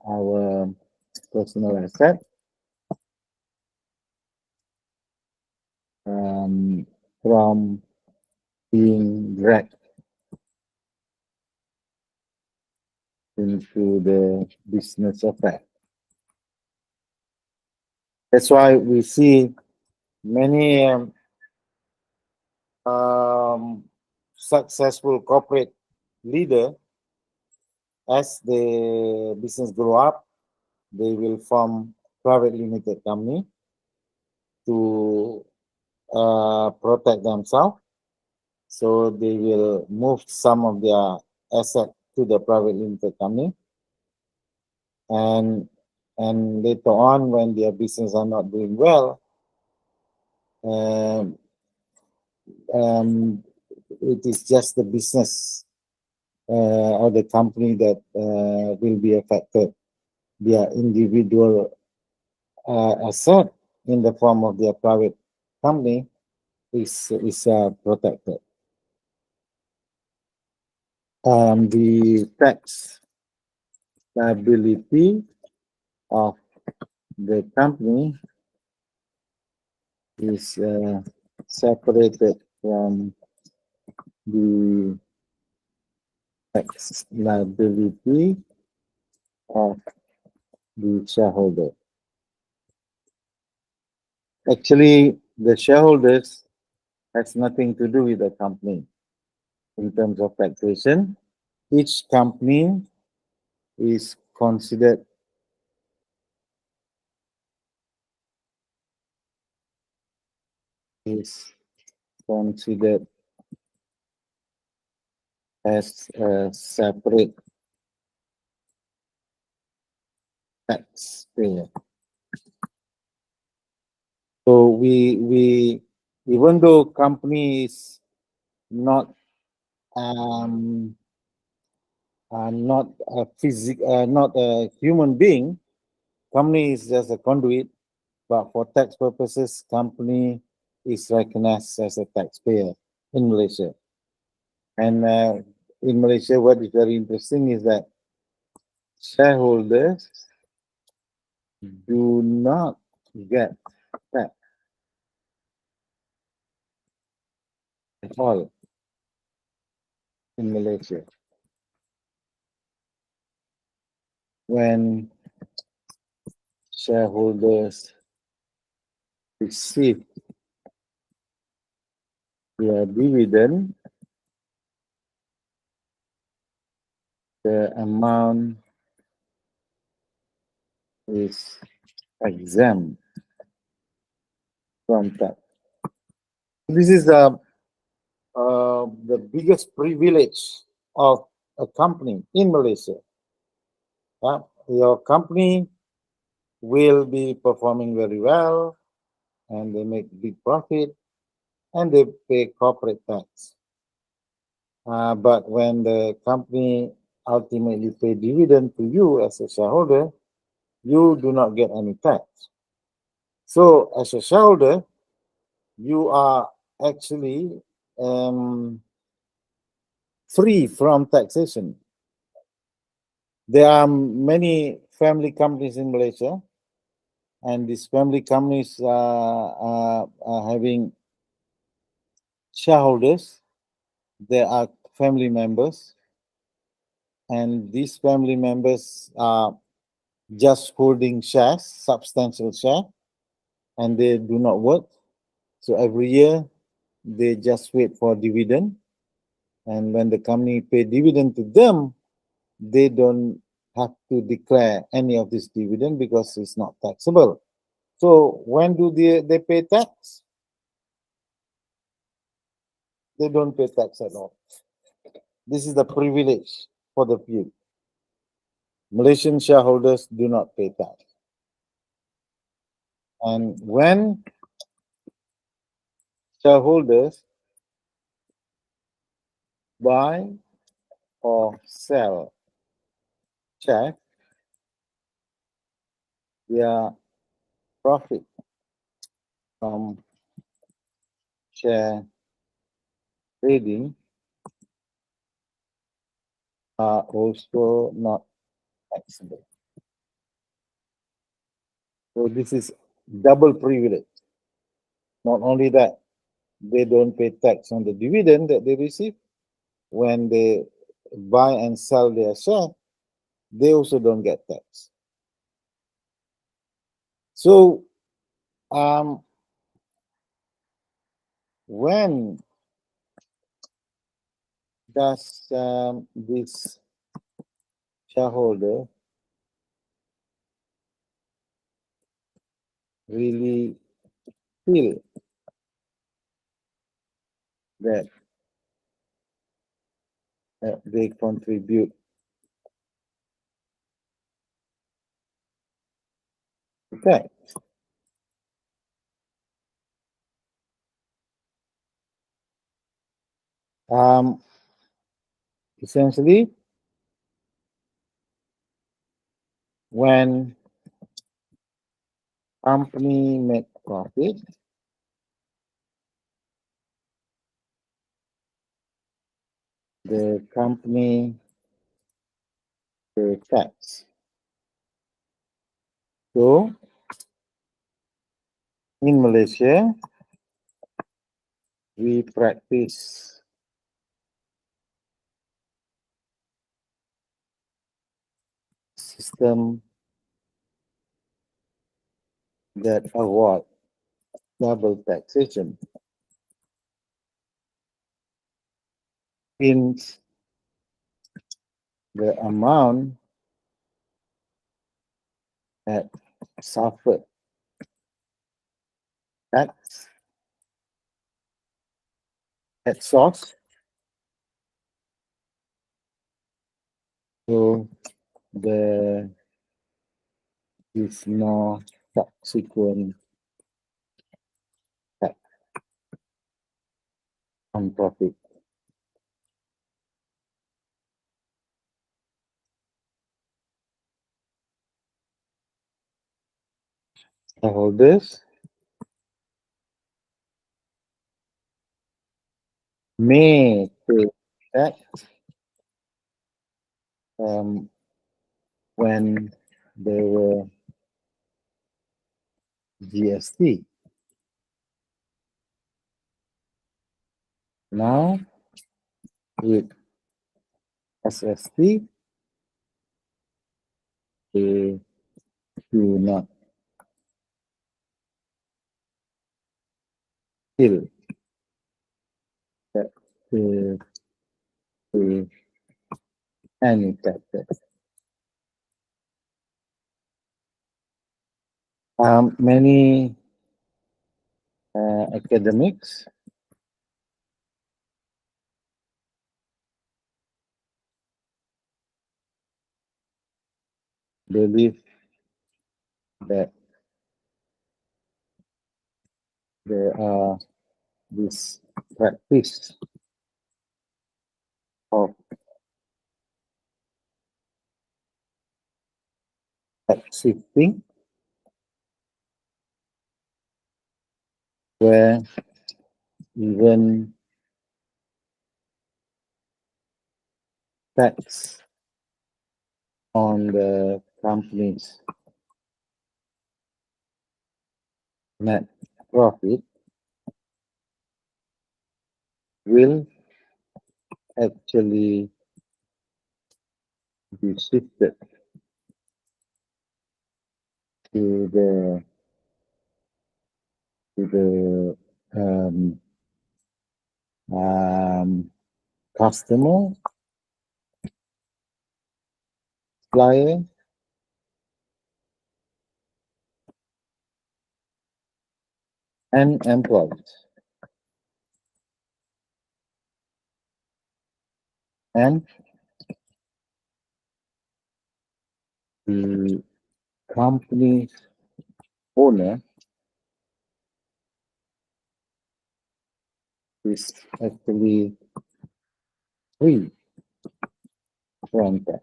our personal asset from being dragged into the business affair. That's why we see many successful corporate leader, as the business grow up, they will form private limited company to protect themselves. So they will move some of their asset to the private limited company, and later on, when their business are not doing well, it is just the business or the company that will be affected. Their individual asset in the form of their private company is protected. The tax liability of the company is separated from the tax liability of the shareholder. Actually, the shareholders has nothing to do with the company in terms of taxation. Each company is considered as a separate taxpayer. So we even though company is not not a human being, company is just a conduit, but for tax purposes, company is recognized as a taxpayer in Malaysia. And in Malaysia, what is very interesting is that shareholders do not get tax at all in Malaysia. When shareholders receive their dividend, the amount is exempt from tax. This is the biggest privilege of a company in Malaysia. Your company will be performing very well, and they make big profit, and they pay corporate tax. But when the company ultimately pay dividend to you as a shareholder, you do not get any tax. So as a shareholder, you are actually free from taxation. There are many family companies in Malaysia, and these family companies are having shareholders. There are family members, and these family members are just holding shares, substantial share, and they do not work. So every year they just wait for dividend, and when the company pay dividend to them, they don't have to declare any of this dividend because it's not taxable. So when do they pay tax? They don't pay tax at all. This is the privilege for the few. Malaysian shareholders do not pay tax. And when shareholders buy or sell shares, their profit from share trading are also not taxable. So this is double privilege. Not only that, they don't pay tax on the dividend that they receive. When they buy and sell their share, they also don't get tax. So when does this shareholder really feel that they contribute to tax? Essentially, when company make profit, the company pay tax. So in Malaysia, we practice system that avoid double taxation. Means the amount that suffered tax at source, so there is no subsequent tax on profit. Shareholders may pay tax when there were GST. Now, with SST, they do not still have to pay any taxes. Many academics believe that there are this practice of tax shifting where even tax on the company's net profit will actually be shifted to the customer, supplier, and employees. And the company's owner is actually free from that.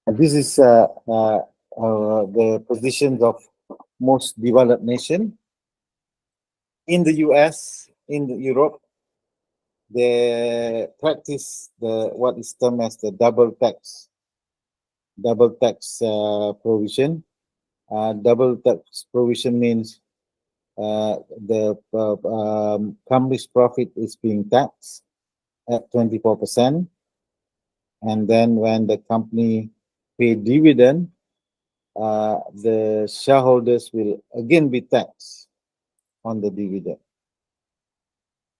And this is the positions of most developed nations. In the US, in Europe, they practice what is termed as the double tax provision. Double tax provision means the company's profit is being taxed at 24%, and then when the company pay dividend, the shareholders will again be taxed on the dividend.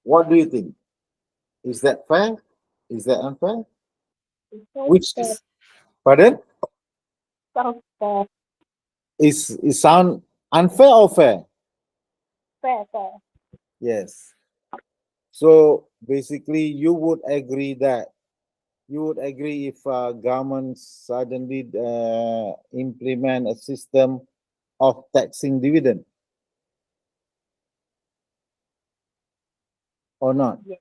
What do you think? Is that fair? Is that unfair? Which is, pardon? Sounds fair. It sound unfair or fair? Fair. Yes. So basically, you would agree if government suddenly implement a system of taxing dividend or not? Yes.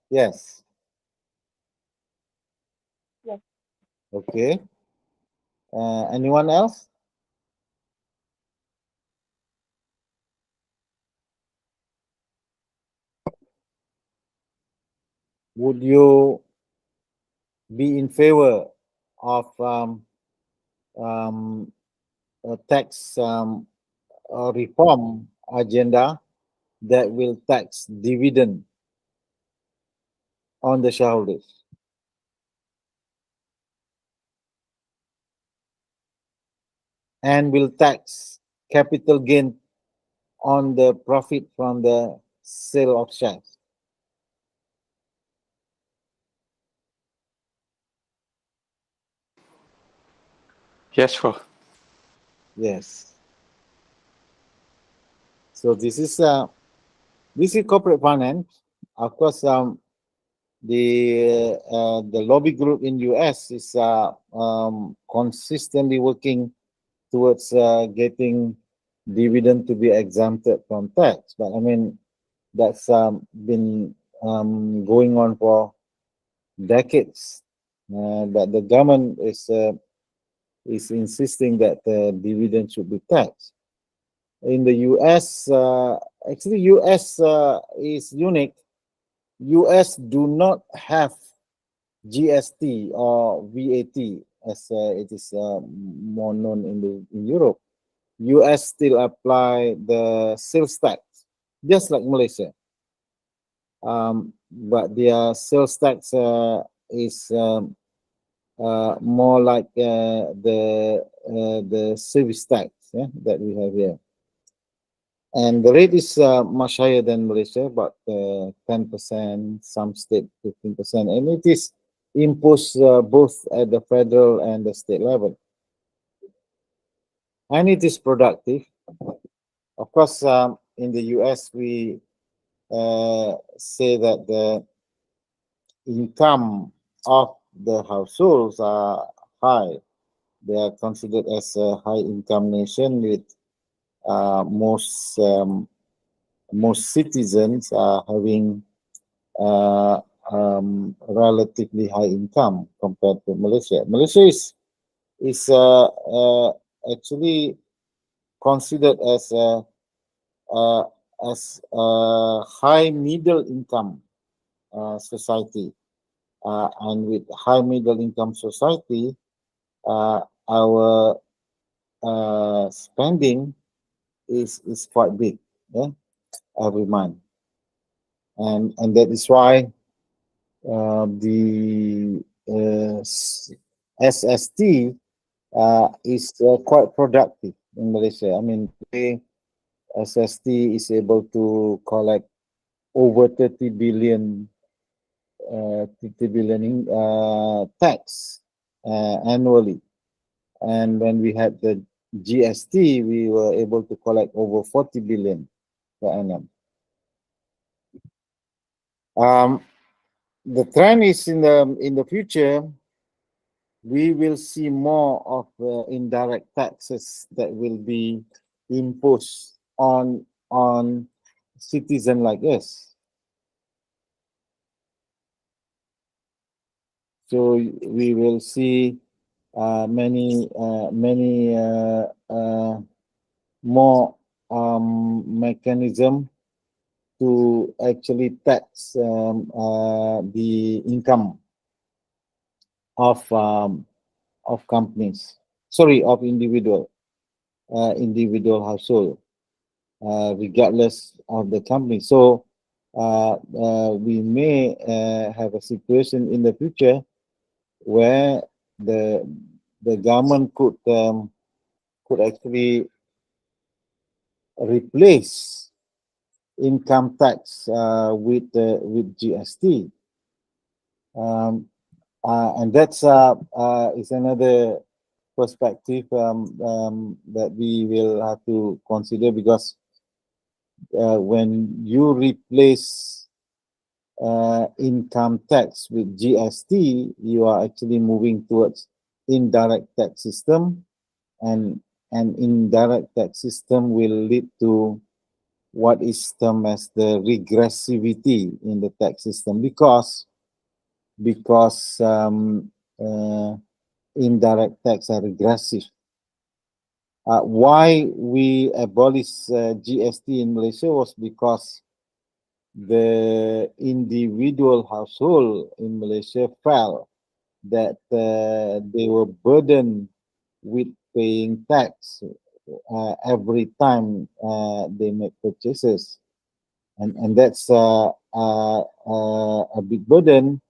Yes. Yes. Okay. Anyone else? Would you be in favor of a tax reform agenda that will tax dividend on the shareholders? And will tax capital gain on the profit from the sale of shares? Yes, sure. Yes. So this is corporate finance. Of course, the lobby group in US is consistently working towards getting dividend to be exempted from tax. But I mean, that's been going on for decades. But the government is insisting that dividend should be taxed. In the US, actually US is unique. US do not have GST or VAT as it is more known in Europe. US still apply the sales tax, just like Malaysia. But their sales tax is more like the service tax, yeah, that we have here. And the rate is much higher than Malaysia, about 10%, some state 15%, and it is imposed both at the federal and the state level. And it is productive. Of course, in the US, we say that the income of the households are high. They are considered as a high-income nation with most citizens are having relatively high income compared to Malaysia. Malaysia is actually considered as a high middle income society, and with high middle income society, our spending is quite big, yeah, every month, and that is why the SST is quite productive in Malaysia. I mean, today SST is able to collect over 30 billion in tax annually, and when we had the GST, we were able to collect over 40 billion per annum. The trend is in the future, we will see more of indirect taxes that will be imposed on citizens like us. So we will see many more mechanism to actually tax the income of companies. Sorry, of individual household, regardless of the company. So we may have a situation in the future where the government could actually replace income tax with GST, and that's is another perspective that we will have to consider, because when you replace income tax with GST, you are actually moving towards indirect tax system, and an indirect tax system will lead to what is termed as the regressivity in the tax system, because indirect tax are regressive. Why we abolished GST in Malaysia was because the individual household in Malaysia felt that they were burdened with paying tax every time they make purchases, and that's a big burden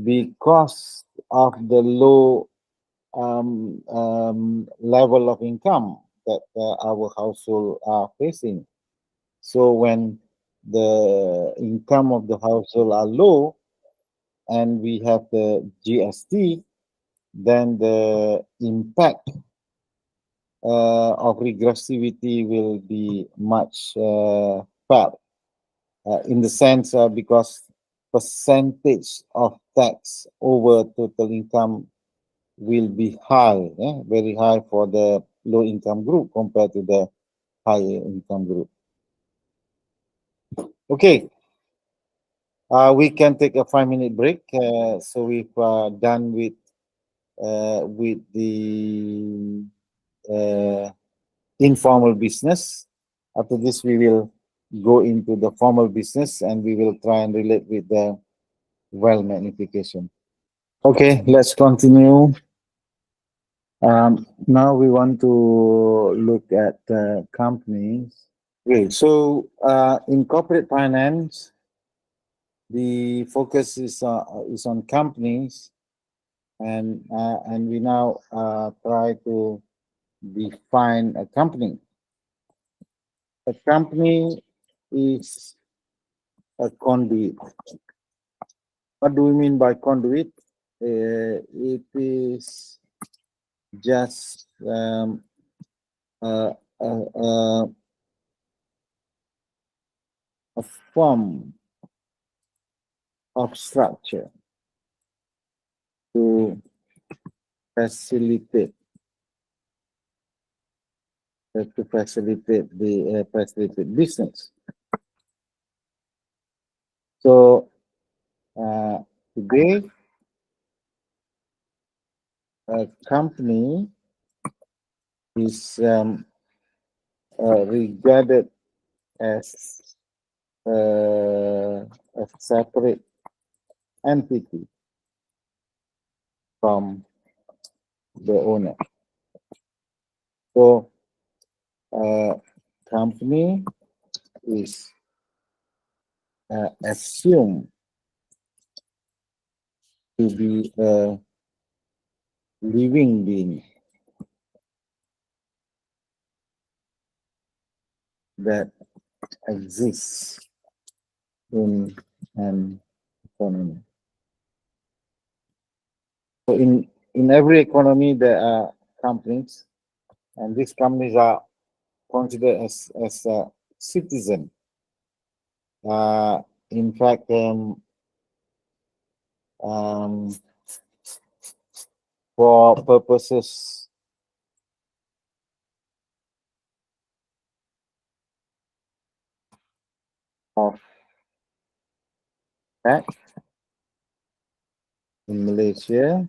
because of the low level of income that our household are facing. So when the income of the household are low and we have the GST, then the impact of regressivity will be much felt, in the sense because percentage of tax over total income will be high, very high for the low income group compared to the higher income group. Okay, we can take a 5-minute break. So we've done with the informal business. After this, we will go into the formal business, and we will try and relate with the wealth magnification. Okay, let's continue. Now we want to look at companies. Okay, so in corporate finance, the focus is on companies, and we now try to define a company. A company is a conduit. What do we mean by conduit? It is just a, a, a form of structure to facilitate facilitate business. So today, a company is regarded as a separate entity from the owner. So a company is assumed to be a living being that exists in an economy. So in every economy there are companies, and these companies are considered as a citizen. In fact, for purposes of tax in Malaysia,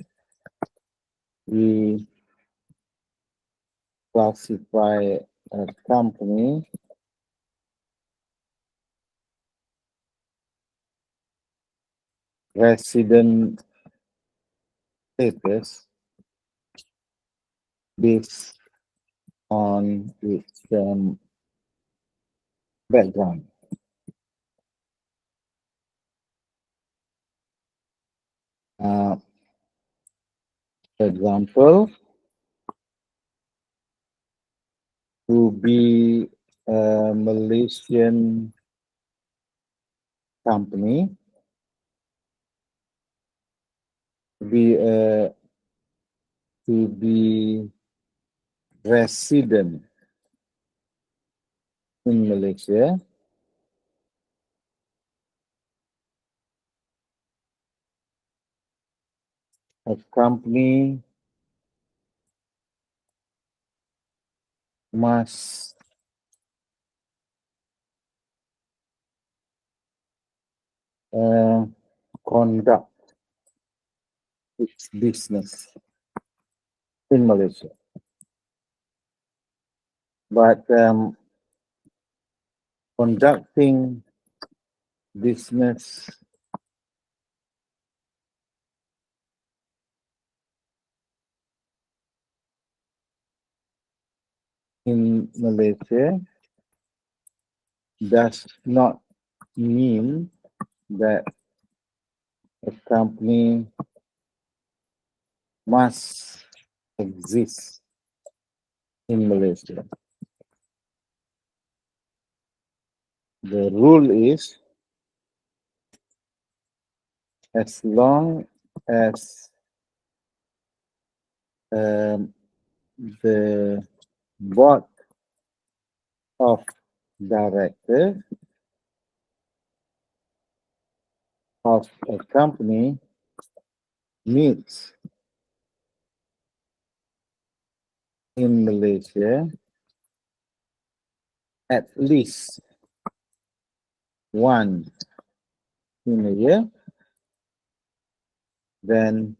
we classify a company resident status based on its background. For example, to be a Malaysian company, to be resident in Malaysia, a company must conduct its business in Malaysia. But conducting business in Malaysia does not mean that a company must exist in Malaysia. The rule is, as long as the board of directors of a company meets in Malaysia at least once in a year, then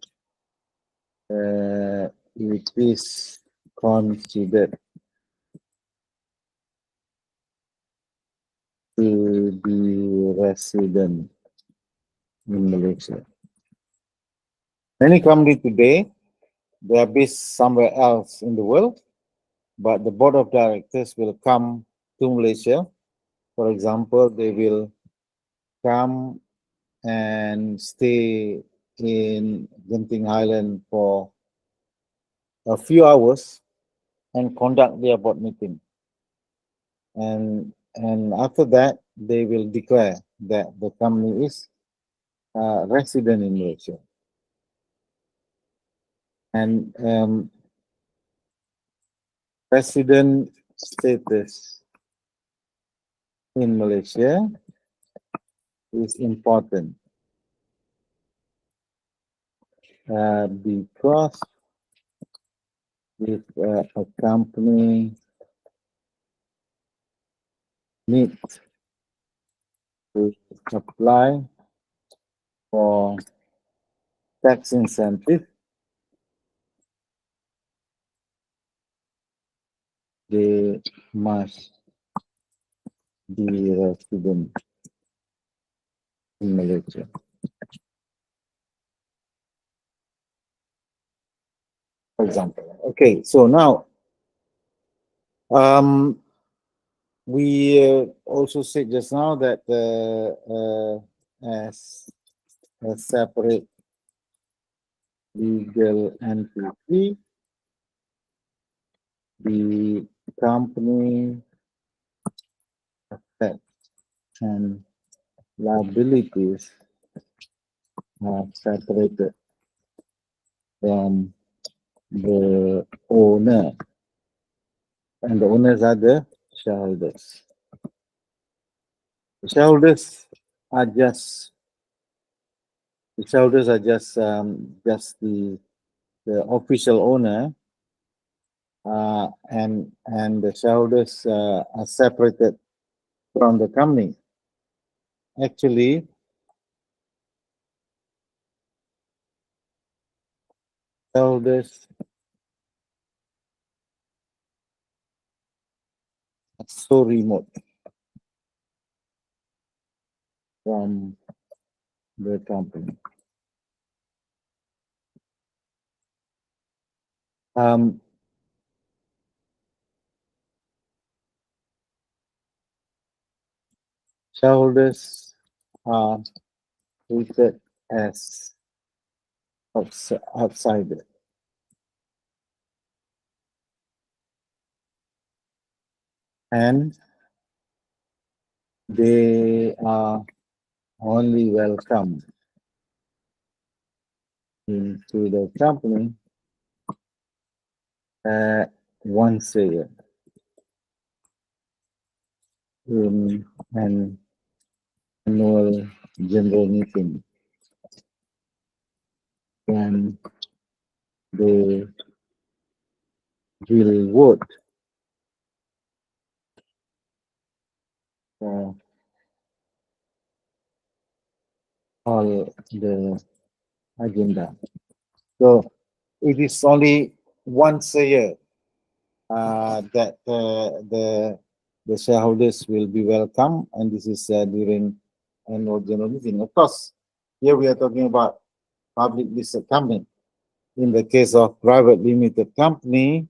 it is considered to be resident in Malaysia. Many companies today, they are based somewhere else in the world, but the board of directors will come to Malaysia. For example, they will come and stay in Genting Highland for a few hours and conduct their board meeting. And after that, they will declare that the company is resident in Malaysia. And resident status in Malaysia is important because if a company needs to apply for tax incentive, they must be resident in Malaysia. For example, okay, so now we also said just now that as a separate legal entity, the company assets and liabilities are separated from the owner, and the owners are the shareholders. The shareholders are just the official owner, and the shareholders are separated from the company. Actually, shareholders are so remote from the company. Shareholders are treated as outsiders. And they are only welcome into the company once a year in an annual general meeting, when they will vote for all the agenda. So it is only once a year that the shareholders will be welcome, and this is during annual general meeting. Of course, here we are talking about public listed company. In the case of private limited company,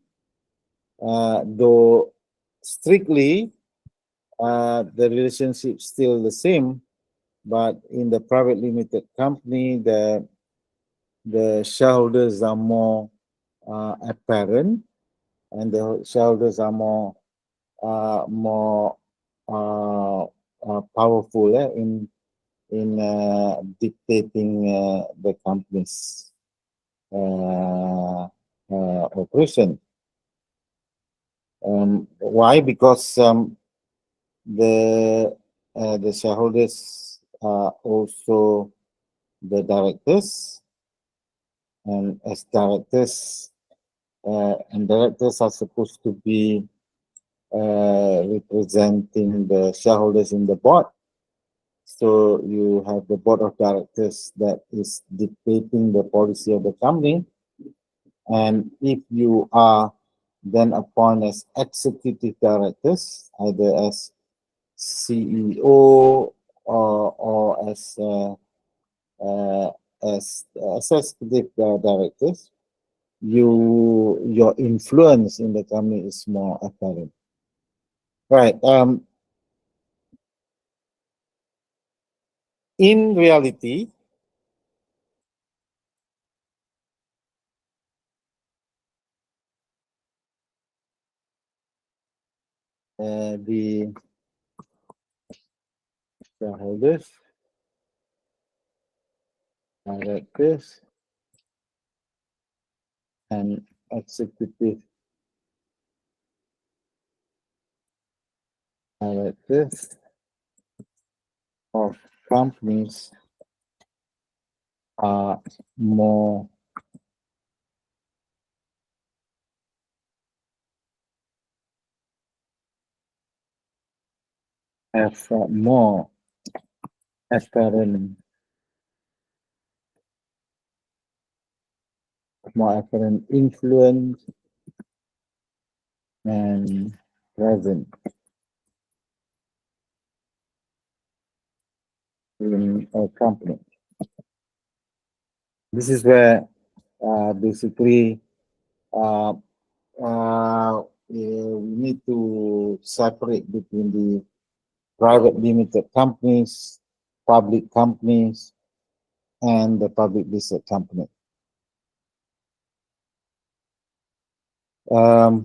though strictly the relationship still the same, but in the private limited company, the shareholders are more apparent, and the shareholders are more powerful in dictating the company's operation. Why? Because the shareholders are also the directors, and as directors, and directors are supposed to be representing the shareholders in the board. So you have the board of directors that is dictating the policy of the company, and if you are then appointed as executive directors, either as CEO or as executive directors, your influence in the company is more apparent. Right. In reality, the shareholders, directors, and executive directors of companies are more have more apparent influence and presence in a company. This is where basically we need to separate between the private limited companies, public companies, and the public listed company. A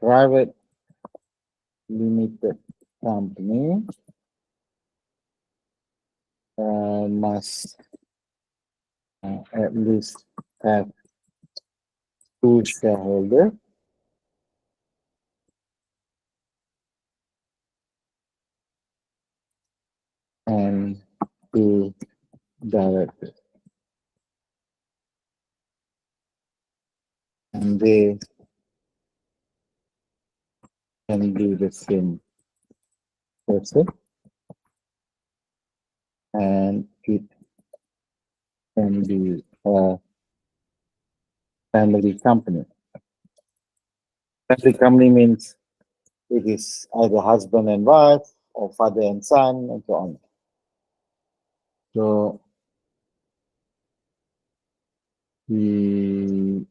private limited company must at least have 2 shareholders and 2 directors, and they can be the same person, and it can be a family company. Family company means it is either husband and wife or father and son and so on. So the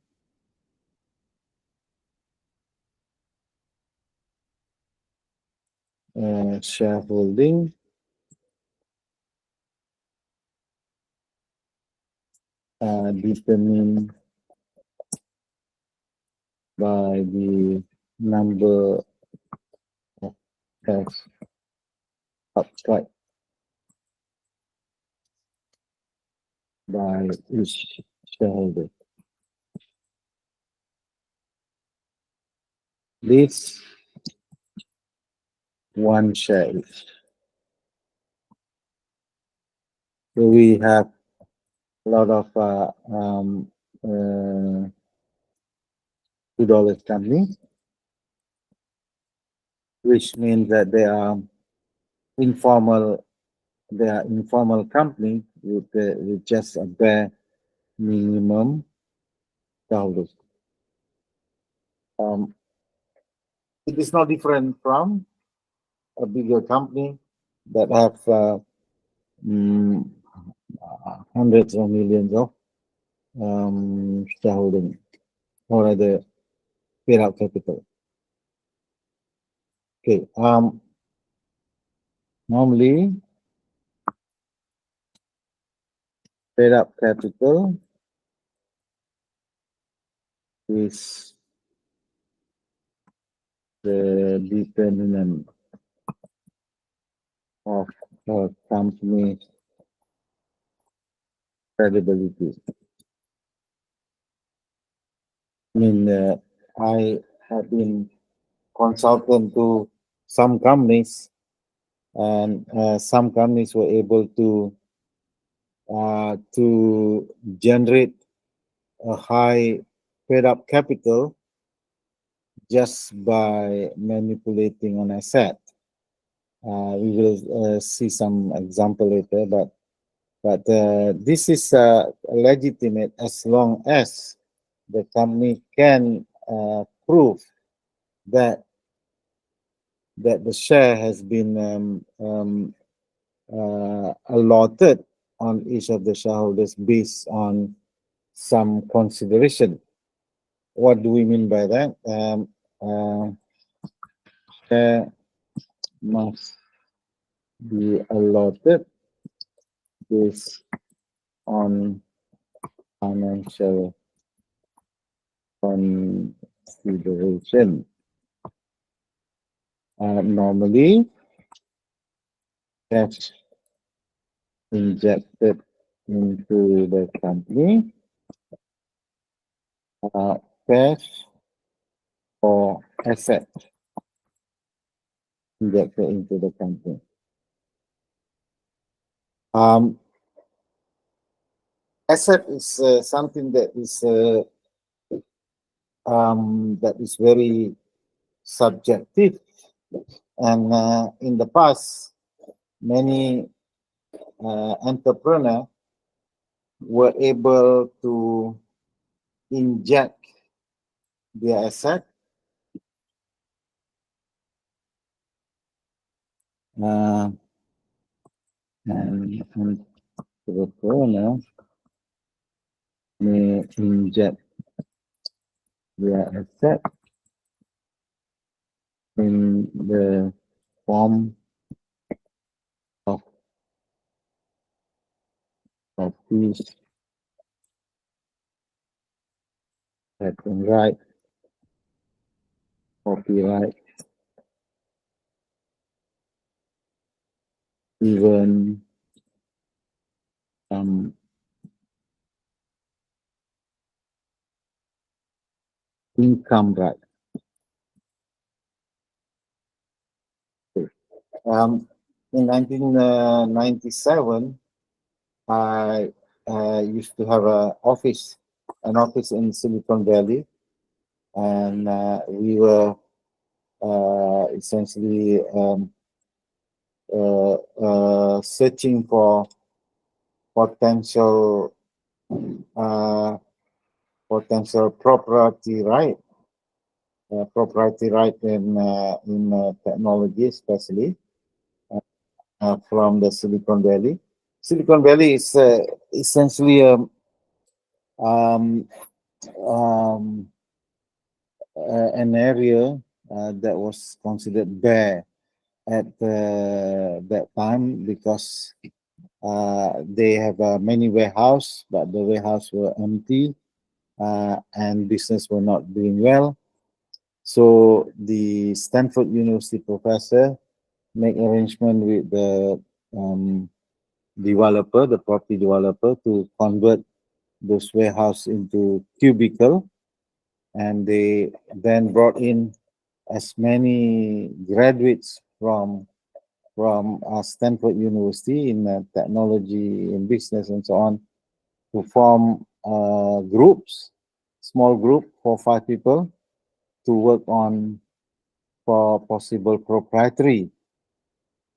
shareholding determined by the number of shares subscribed by each shareholder. This 1 share each. So we have a lot of $2 companies, which means that they are informal companies with just a bare minimum shareholders. It is not different from a bigger company that have hundreds of millions of shareholding or rather paid out capital. Okay. Normally, paid up capital is the determinant of a company's credibility. I mean, I have been consultant to some companies, and some companies were able to generate a high paid up capital just by manipulating an asset. We will see some example later, but this is legitimate as long as the company can prove that that the share has been allotted on each of the shareholders based on some consideration. What do we mean by that? Share must be allotted based on financial consideration. Normally, cash injected into the company, cash or asset injected into the company. Asset is something that is very subjective, and in the past, many entrepreneurs were able to inject their asset and entrepreneur may inject their asset in the form of copies, patent right, copyright, even income right. In 1997, I used to have an office in Silicon Valley, and we were essentially searching for potential proprietary right in technology, especially from the Silicon Valley. Silicon Valley is essentially an area that was considered bare at that time, because they have many warehouses, but the warehouse were empty, and business were not doing well. So the Stanford University professor make arrangement with the developer, the property developer, to convert those warehouse into cubicle, and they then brought in as many graduates from Stanford University in technology, in business, and so on, to form groups, small group, 4 or 5 people, to work on for possible proprietary.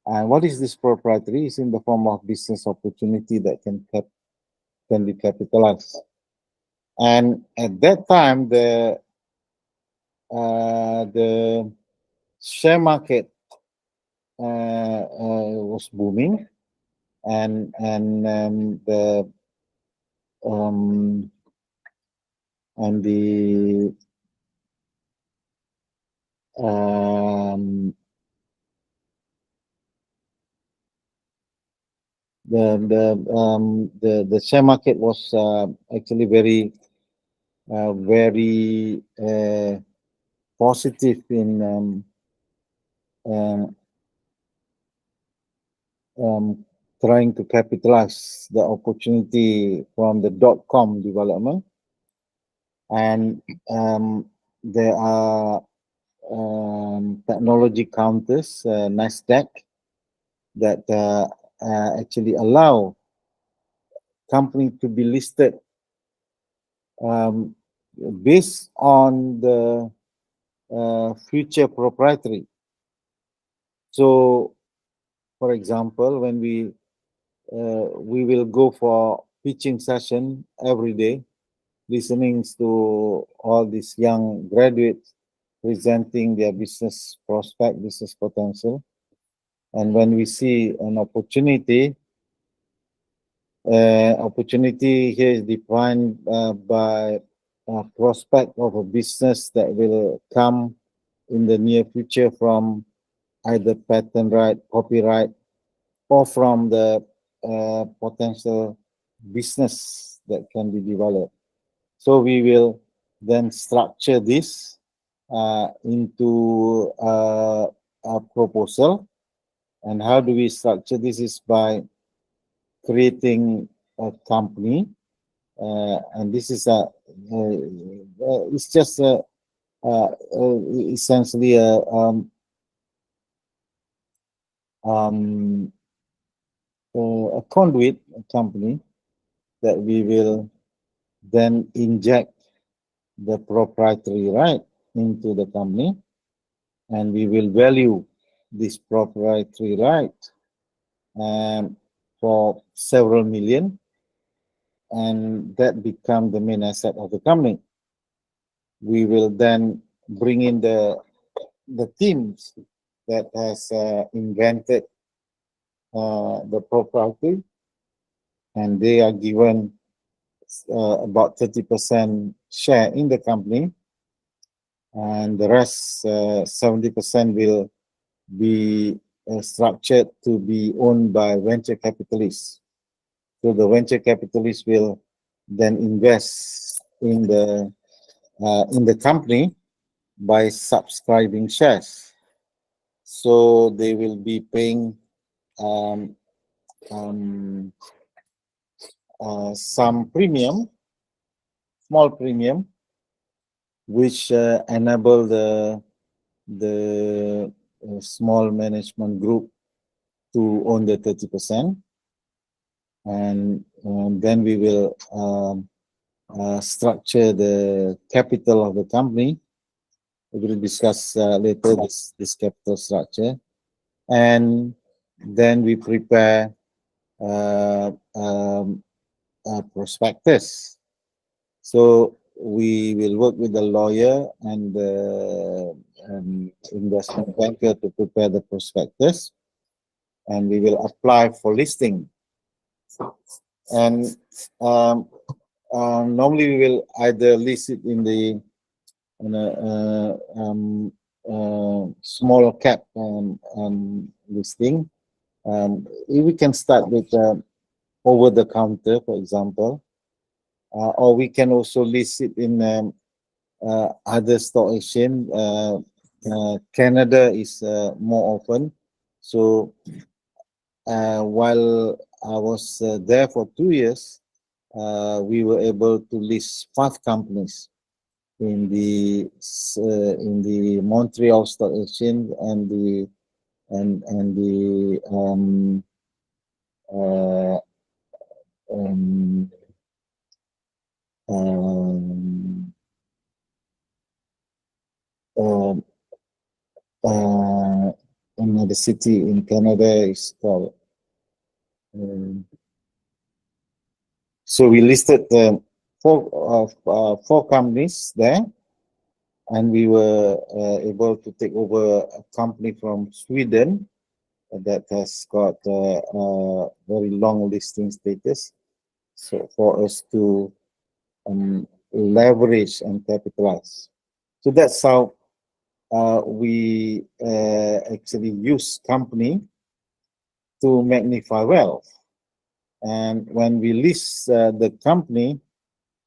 And what is this proprietary? It's in the form of business opportunity that can be capitalized. And at that time, the share market was booming, and the share market was actually very positive in trying to capitalize the opportunity from the .com development. And there are technology counters, NASDAQ, that actually allow company to be listed based on the future proprietary. So, for example, when we will go for pitching session every day, listening to all these young graduates presenting their business prospect, business potential. And when we see an opportunity, opportunity here is defined by a prospect of a business that will come in the near future from either patent right, copyright, or from the potential business that can be developed. So we will then structure this into a proposal. And how do we structure this? Is by creating a company, and this is it's just essentially a conduit company that we will then inject the proprietary right into the company, and we will value this proprietary right for several million, and that become the main asset of the company. We will then bring in the teams that has invented the proprietary, and they are given about 30% share in the company, and the rest 70% will be structured to be owned by venture capitalists. So the venture capitalists will then invest in the company by subscribing shares. So they will be paying some premium, small premium, which enable the small management group to own the 30%, and then we will structure the capital of the company. We will discuss later this capital structure, and then we prepare a prospectus. So we will work with the lawyer and the investment banker to prepare the prospectus, and we will apply for listing. And normally we will either list it in the small cap listing. We can start with over the counter, for example, or we can also list it in other stock exchange. Canada is more often. So while I was there for 2 years, we were able to list 5 companies in the Montreal Stock Exchange and the another city in Canada is called. So we listed 4 companies there, and we were able to take over a company from Sweden that has got a very long listing status. So for us to leverage and capitalize. So that's how we actually use company to magnify wealth. And when we list the company,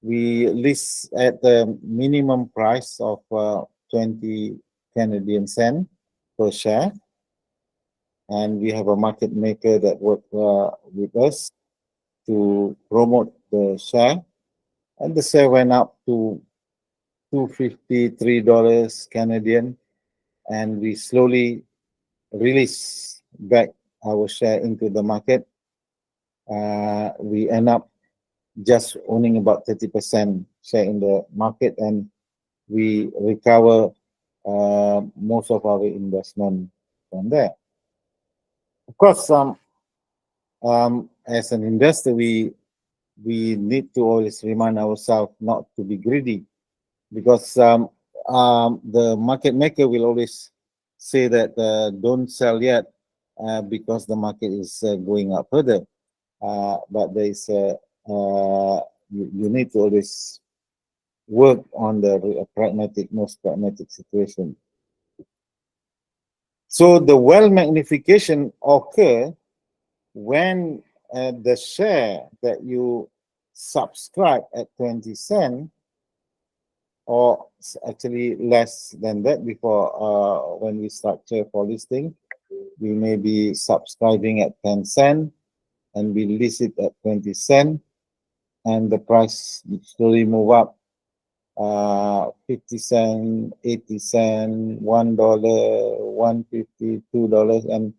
we list at the minimum price of 20 Canadian cent per share. And we have a market maker that works with us to promote the share. And the share went up to $253 Canadian, and we slowly release back our share into the market. We end up just owning about 30% share in the market, and we recover most of our investment from there. Of course, as an investor, we need to always remind ourselves not to be greedy, because the market maker will always say that don't sell yet because the market is going up further. But there is you need to always work on the most pragmatic situation. So the wealth magnification occur when the share that you subscribe at 20 cents, or actually less than that before when we structure for listing, we may be subscribing at 10 cents and we list it at 20 cents, and the price slowly move up 50 cents, 80 cents, $1, $1.50, $2,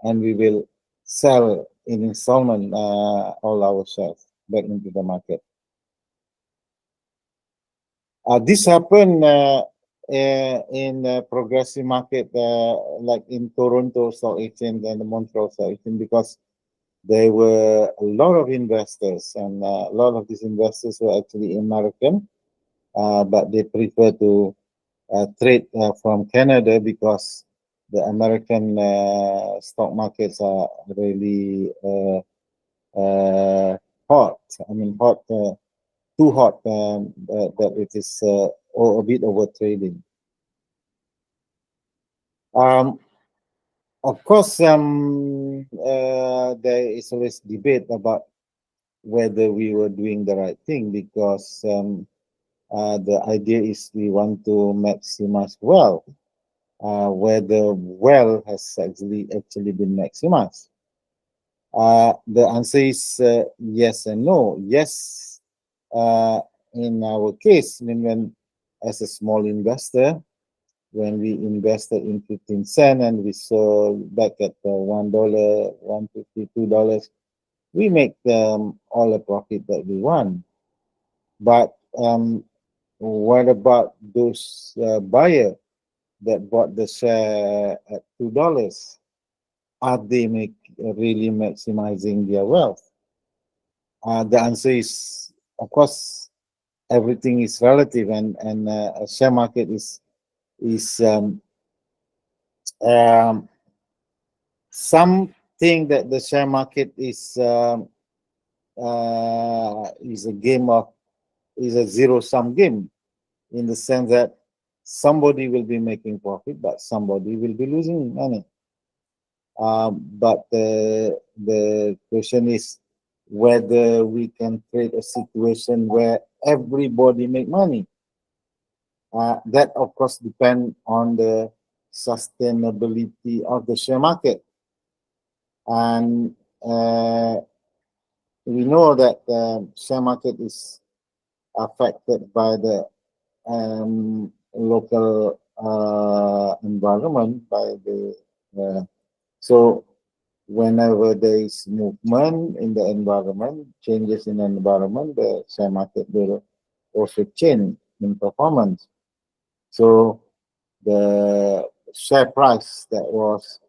and we will sell in installment all our shares back into the market. This happened in progressive market like in Toronto Stock Exchange and the Montreal Stock Exchange, because there were a lot of investors, and a lot of these investors were actually American, but they prefer to trade from Canada because the American stock markets are really hot. I mean, hot, too hot that it is a bit over trading. Of course, there is always debate about whether we were doing the right thing, because the idea is we want to maximize wealth. Whether wealth has actually been maximized. The answer is yes and no. Yes, in our case, when as a small investor, when we invested in 15 cents and we sold back at $1, $1.50, $2, we make all the profit that we want. But what about those buyers that bought the share at $2? Are they really maximizing their wealth? The answer is, of course, everything is relative, and a share market is something that the share market is a game of, is a zero-sum game, in the sense that somebody will be making profit, but somebody will be losing money. But the question is whether we can create a situation where everybody make money. That of course depends on the sustainability of the share market. And we know that the share market is affected by the local environment, by the so whenever there is movement in the environment, changes in the environment, the share market will also change in performance. So the share price that was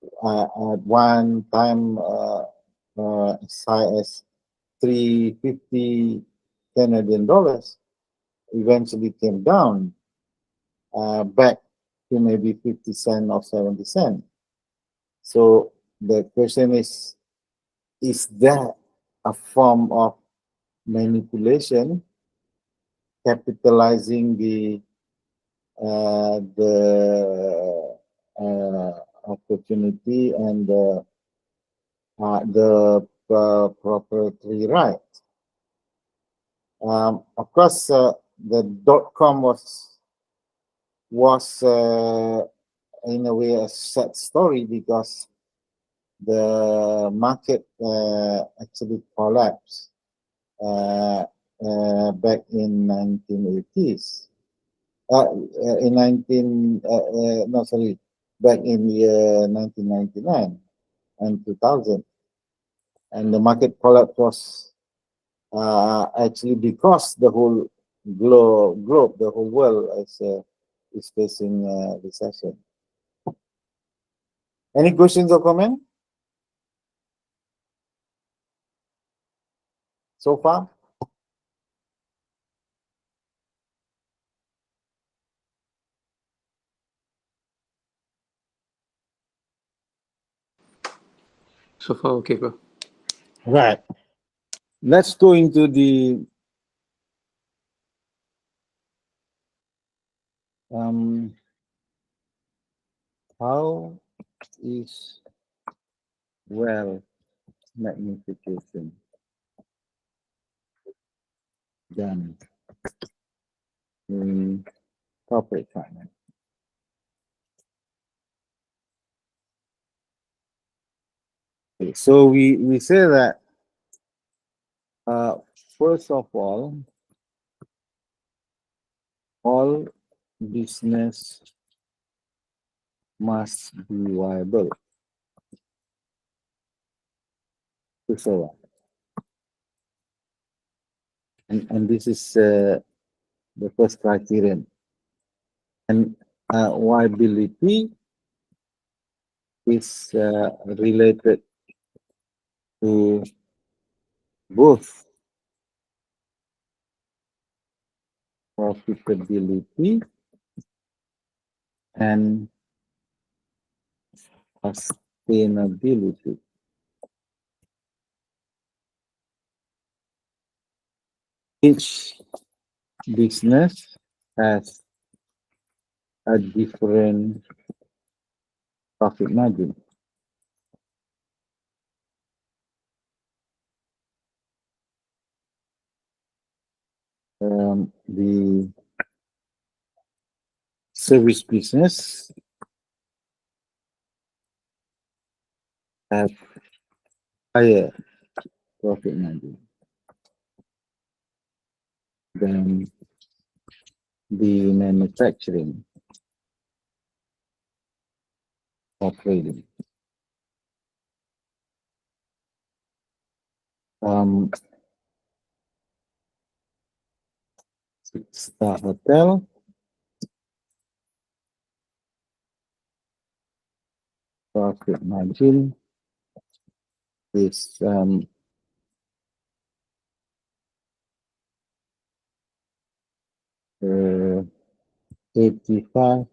at one time as high as 350 Canadian dollars eventually came down back to maybe 50 cents or 70 cents. So the question is that a form of manipulation, capitalizing the opportunity and the proprietary right? Of course, the .com was in a way a sad story, because the market actually collapsed back in 1980s. Back in year 1999 and 2000, and the market collapse was actually because the whole globe, the whole world is facing recession. Any questions or comment so far? So far, okay, bro. Right. Let's go into the how is wealth magnification done in corporate finance? Okay, so we say that first of all business must be viable. To survive. And this is the first criterion. And viability is related to both profitability and sustainability. Each business has a different profit margin. The service business have higher profit margin than the manufacturing or trading. Star Hotel profit margin is 85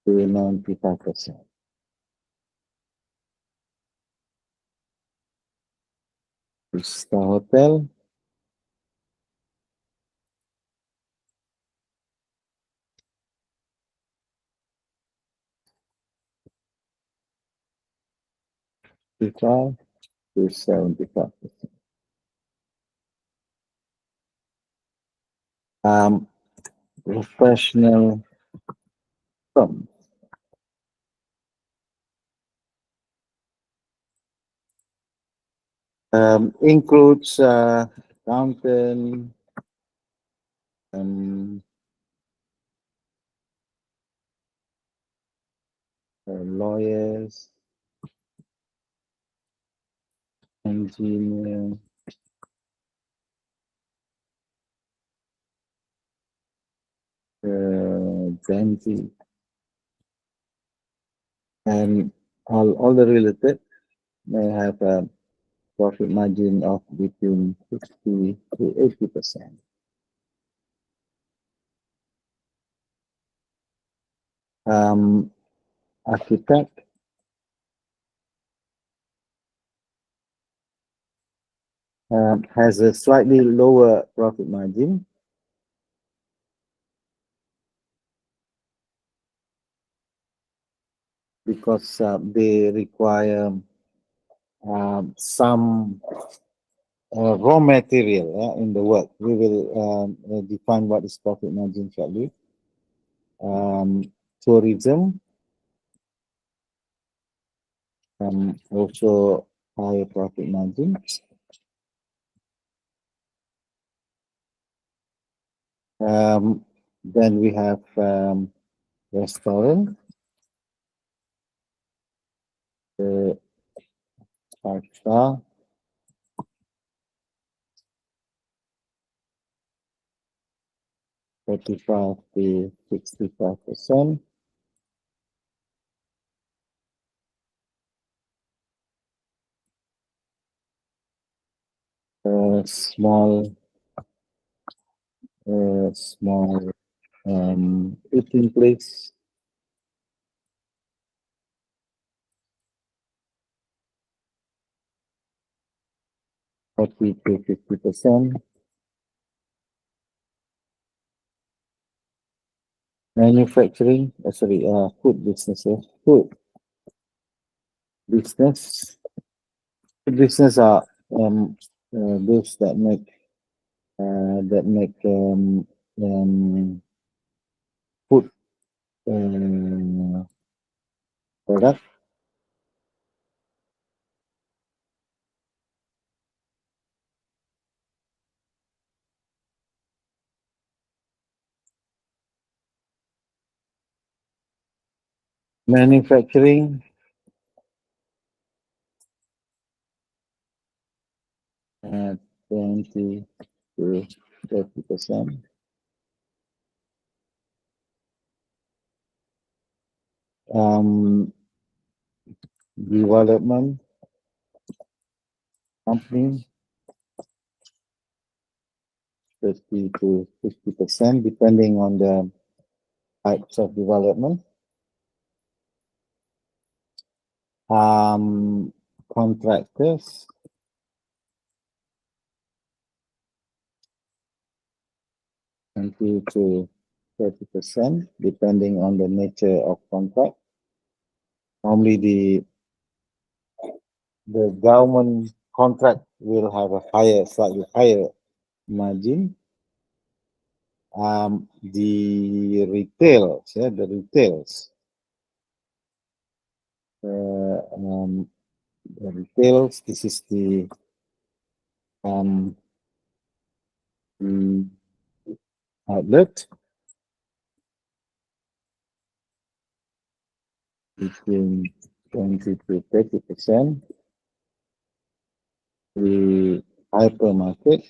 to 95%. Star Hotel to 75%. Professional firm includes accountant, lawyers, engineer, dentist, and all the related may have a profit margin of between 60 to 80%. Architect has a slightly lower profit margin because they require some raw material in the work. We will define what is profit margin shortly. Tourism, also higher profit margin. Then we have restaurant, 5-star, $35 to 65%. Small 18 place, 40 to 50%. Manufacturing, food businesses. Business. Food business are those that make food product. Manufacturing, 20 to 30%. Development company, 30 to 50%, depending on the types of development. Contractors, 20 to 30%, depending on the nature of contract. Normally, the government contract will have a slightly higher margin. The retails, this is the outlet between 20 to 30%. The hypermarket,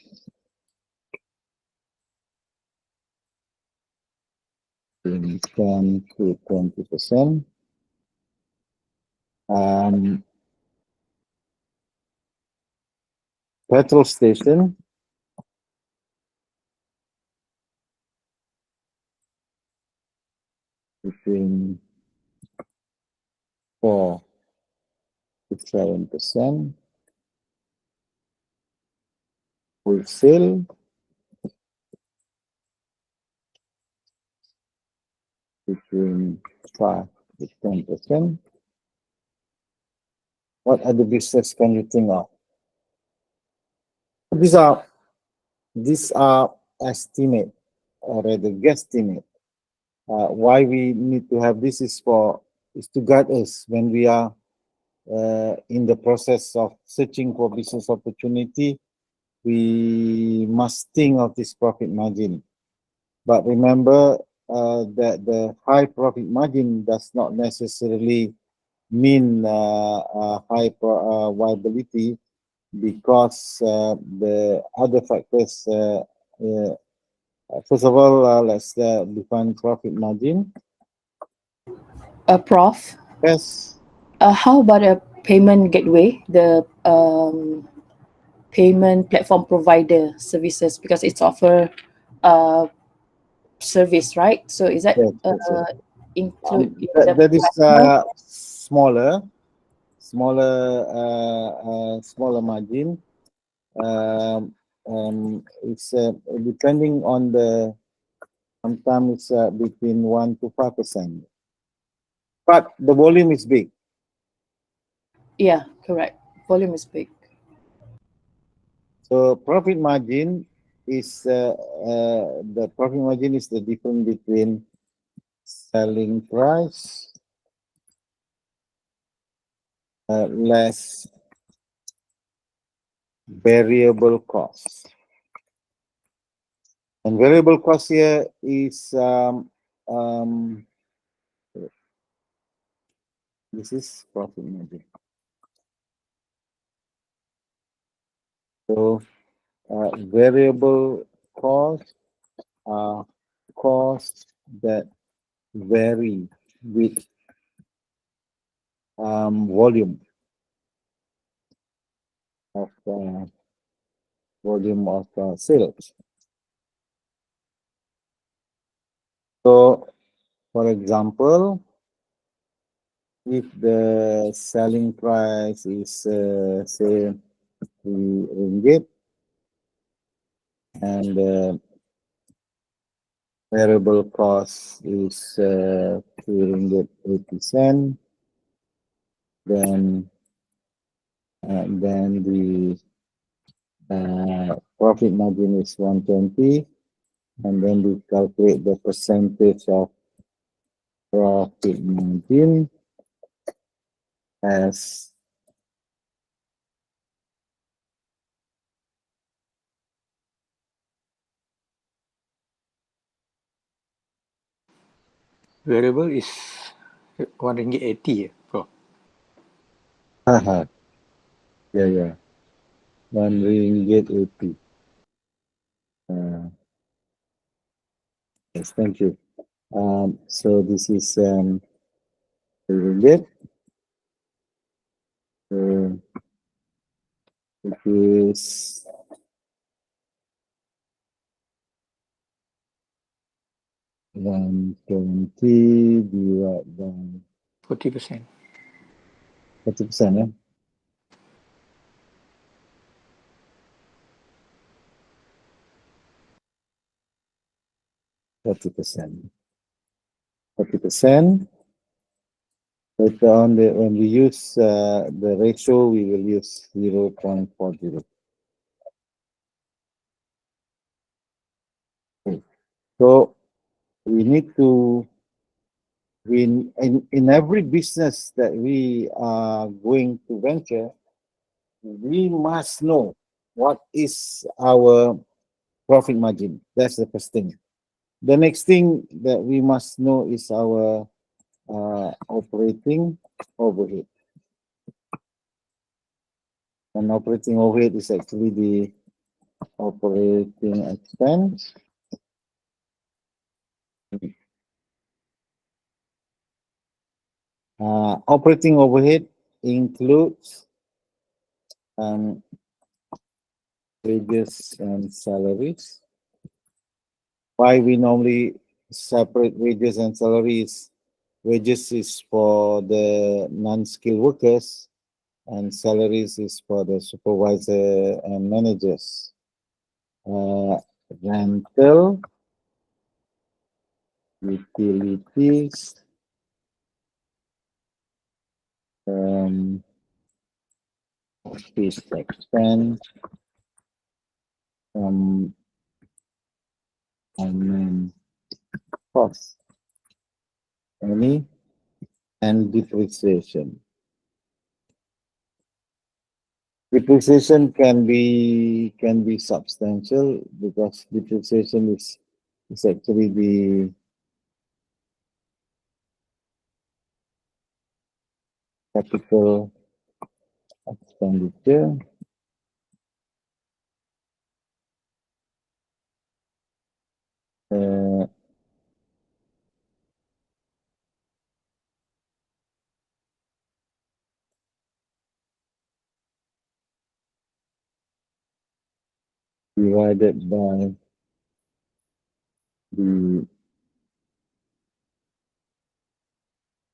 between 10 to 20%. Petrol station, between 4 to 7%. Wholesale, between 5 to 10%. What other business can you think of? These are estimate, or rather guesstimate. Why we need to have this is to guide us when we are in the process of searching for business opportunity. We must think of this profit margin. But remember that the high profit margin does not necessarily mean high viability, because the other factors. First of all, let's define profit margin. Prof, Yes. how about a payment gateway, the payment platform provider services, because it's offer service, right? So is that Yes. include in That the is smaller margin. It's depending on the. Sometimes it's between 1 to 5%, but the volume is big. Yeah, correct. Volume is big. So profit margin is the profit margin is the difference between selling price less variable cost. And variable cost here is this is profit margin. So variable cost are costs that vary with volume of sales. So, for example, if the selling price is say ringgit, and variable cost is 2 ringgit 80 cent. Then the profit margin is 120, and then we calculate the percentage of profit margin as Variable is 1 ringgit 80, Prof. haha, yeah, 1 ringgit 80. Yes, thank you. So this is 3 ringgit. So it is 120 divided by 40%. 40%, yeah? %. 40%. Later on, when we use the ratio, we will use 0.40. Okay. So we need to, in every business that we are going to venture, we must know what is our profit margin. That's the first thing. The next thing that we must know is our operating overhead. And operating overhead is actually the operating expense. Operating overhead includes wages and salaries. Why we normally separate wages and salaries? Wages is for the non-skilled workers, and salaries is for the supervisor and managers. Rental, utilities, office expense, and then cost, any, and depreciation. Depreciation can be substantial because depreciation is actually the capital expenditure divided by the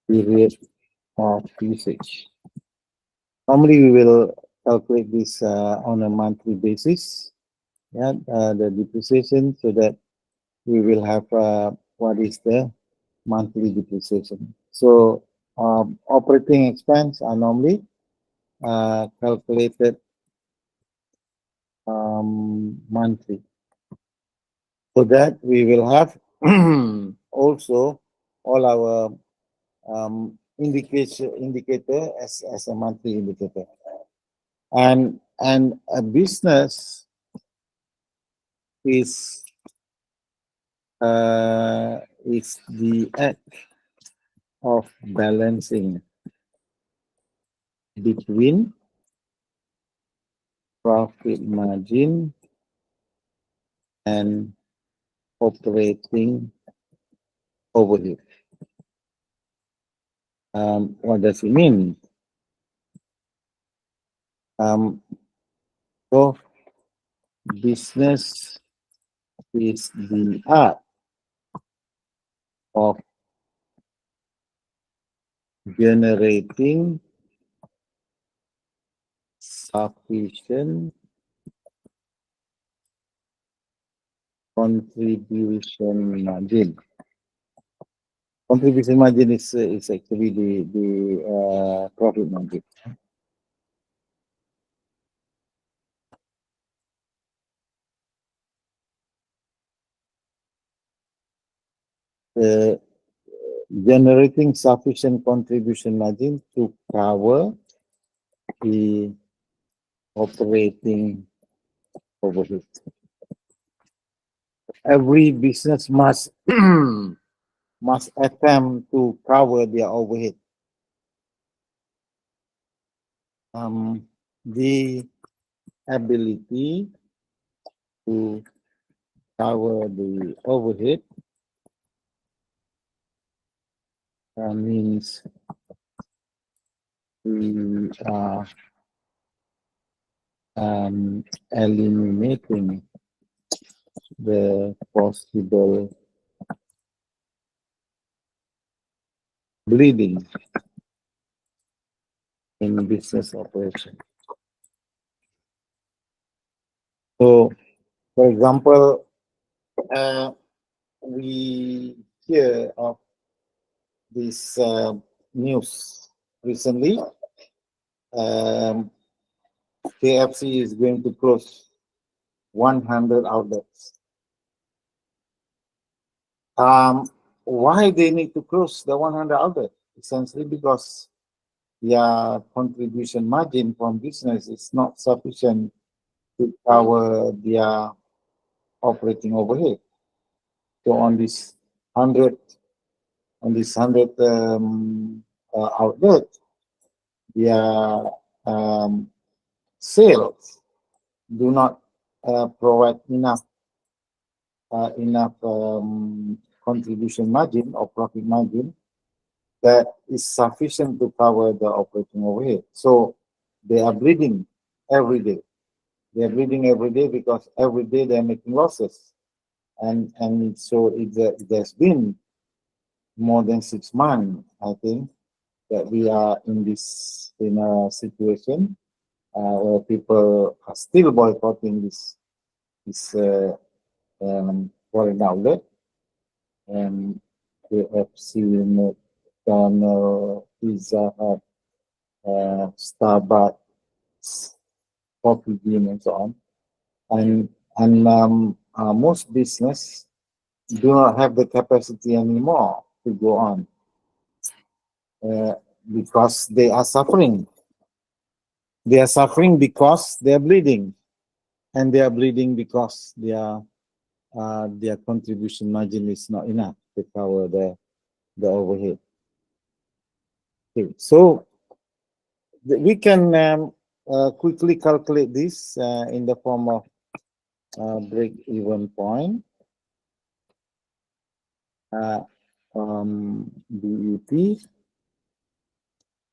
period of usage. Normally, we will calculate this on a monthly basis, yeah, the depreciation, so that we will have what is the monthly depreciation. So, operating expense are normally calculated monthly. So that we will have also all our indicator as a monthly indicator. And a business is the act of balancing between profit margin and operating overhead. What does it mean? So business is the art of generating sufficient contribution margin. Contribution margin is actually the profit margin. Generating sufficient contribution margin to cover the operating overhead. Every business must must attempt to cover their overhead. The ability to cover the overhead means we are eliminating the possible bleeding in business operation. So, for example, we hear of this news recently. KFC is going to close 100 outlets. Why they need to close the 100 outlets? Essentially because their contribution margin from business is not sufficient to cover their operating overhead. So on this 100 outlet, their sales do not provide enough contribution margin or profit margin that is sufficient to cover the operating overhead. So they are bleeding every day. They are bleeding every day because every day they are making losses. And so it has been more than 6 months, I think, that we are in a situation where people are still boycotting this foreign outlet. And KFC, McDonald's, Pizza Hut, Starbucks, Coffee Bean, and so on. And most business do not have the capacity anymore to go on because they are suffering. They are suffering because they are bleeding, and they are bleeding because their contribution margin is not enough to cover the overhead. Okay, so we can quickly calculate this in the form of break-even point. BEP,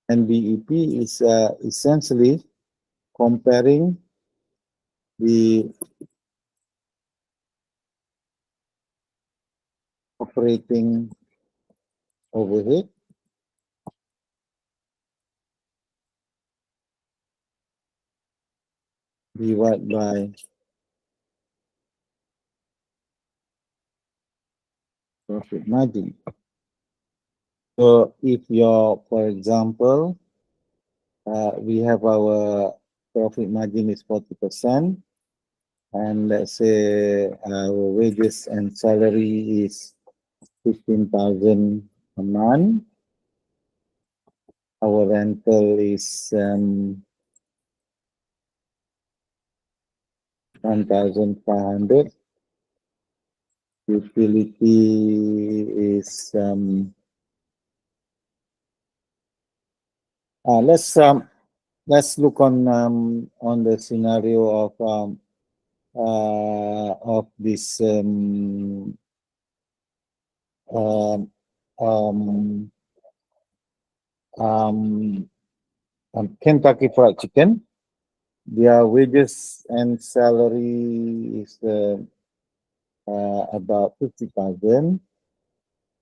and BEP is essentially comparing the operating overhead divided by profit margin. So if for example, we have our profit margin is 40%, and let's say our wages and salary is 15,000 a month. Our rental is 1,500. Utility is let's look on the scenario of this Kentucky Fried Chicken. Their wages and salary is about 50,000.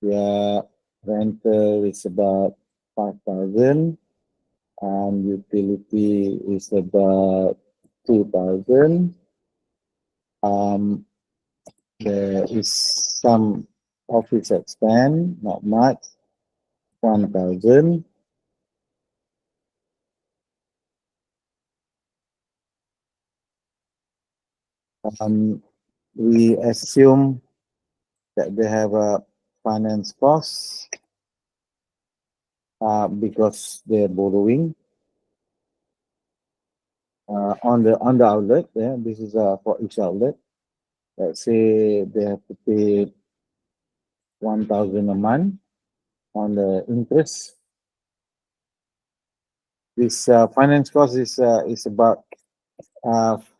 Their rental is about 5,000. and utility is about 2,000. There is some office expense, not much, 1,000. We assume that they have a finance cost because they're borrowing on the outlet. Yeah, this is for each outlet. Let's say they have to pay 1,000 a month on the interest. This finance cost is about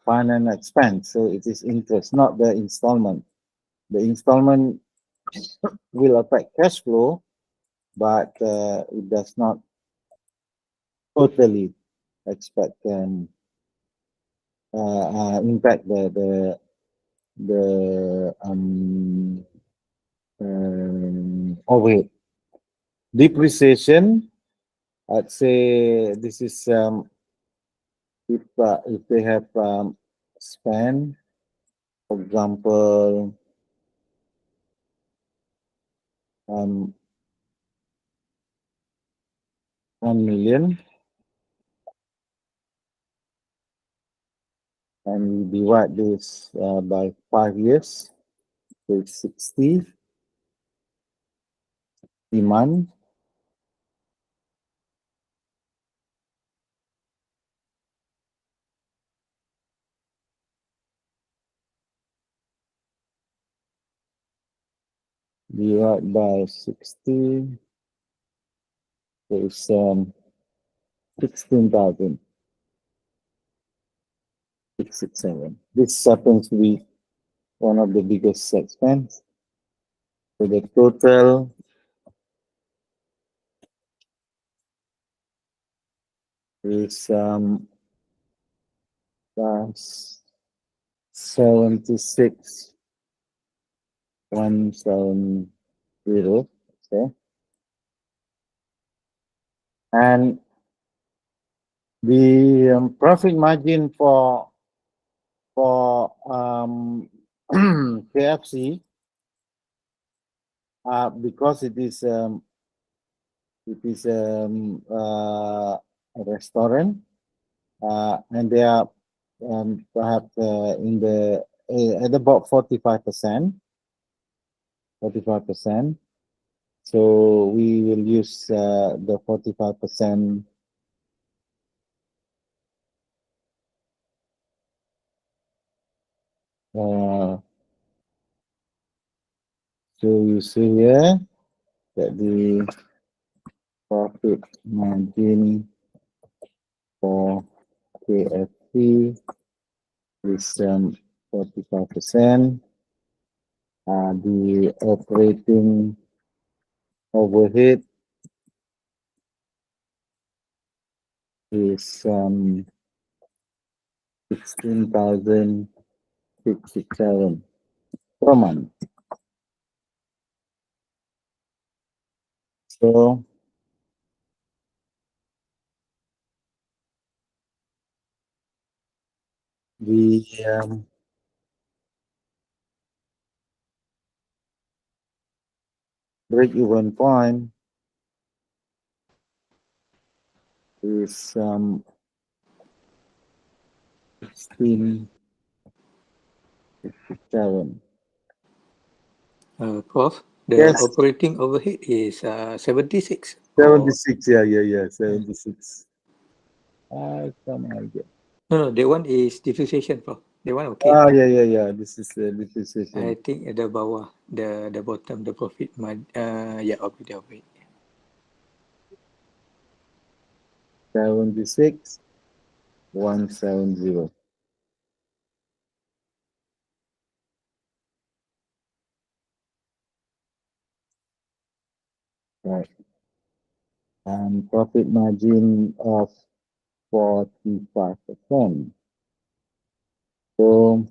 finance expense, so it is interest, not the installment. The installment will affect cash flow, but it does not totally expect impact the overhead. Depreciation, I'd say this is if they have spent, for example, 1 million, and we divide this by 5 years, so it's 60 demand. Divide by 60, so it's 16,000. 667. This happens to be one of the biggest expense. So the total is 76,170. Okay, and the profit margin for KFC, because it is a restaurant, and they are perhaps in the at about 45%. 45%. So we will use the 45%. So you see here that the profit margin for KFC is 45%. The operating overhead is 16,067 per month. So the break-even point is 16,067. Prof, the Yes. operating overhead is 76. 76, yeah, 76. Come on, yeah. No, that one is depreciation, Prof. That one okay. Yeah. This is the depreciation. I think at the bawah, the bottom, the profit margin, operating overhead. 76,170. Right. And profit margin of 45%. So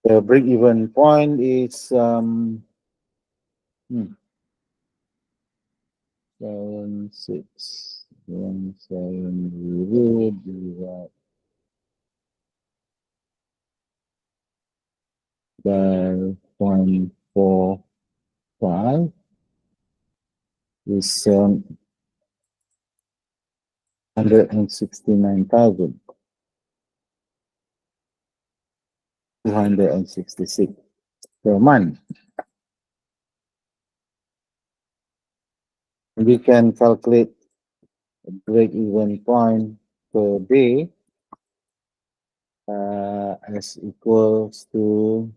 the break-even point is 170 divided by 0.45 is 169,266 per month. We can calculate break-even point per day as equals to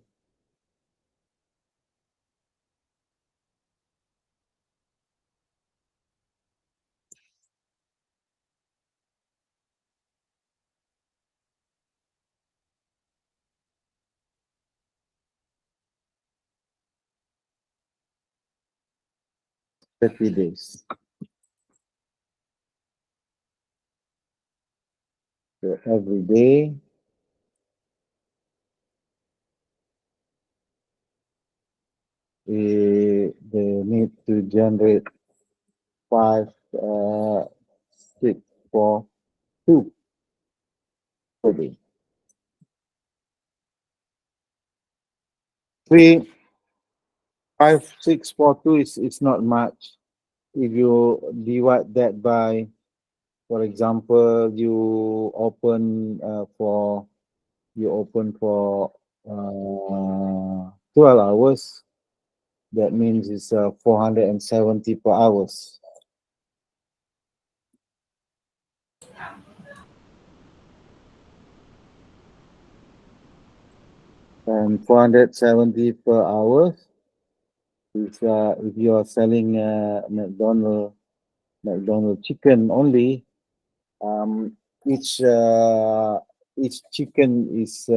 30 days. So every day they need to generate 5642 per day. 5642 is not much. If you divide that by, for example, you open for 12 hours, that means it's 470 per hours. And 470 per hour is if you are selling McDonald chicken only, each chicken is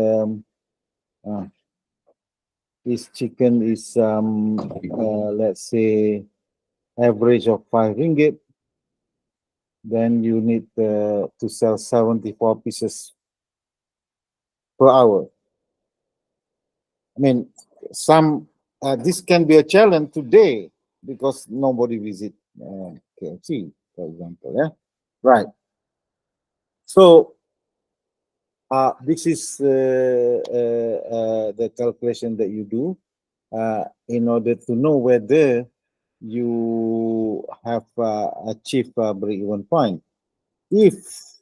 let's say average of 5 ringgit, then you need to sell 74 pieces per hour. I mean, this can be a challenge today because nobody visit KFC, for example. Yeah, right. So this is the calculation that you do in order to know whether you have achieved a break-even point. If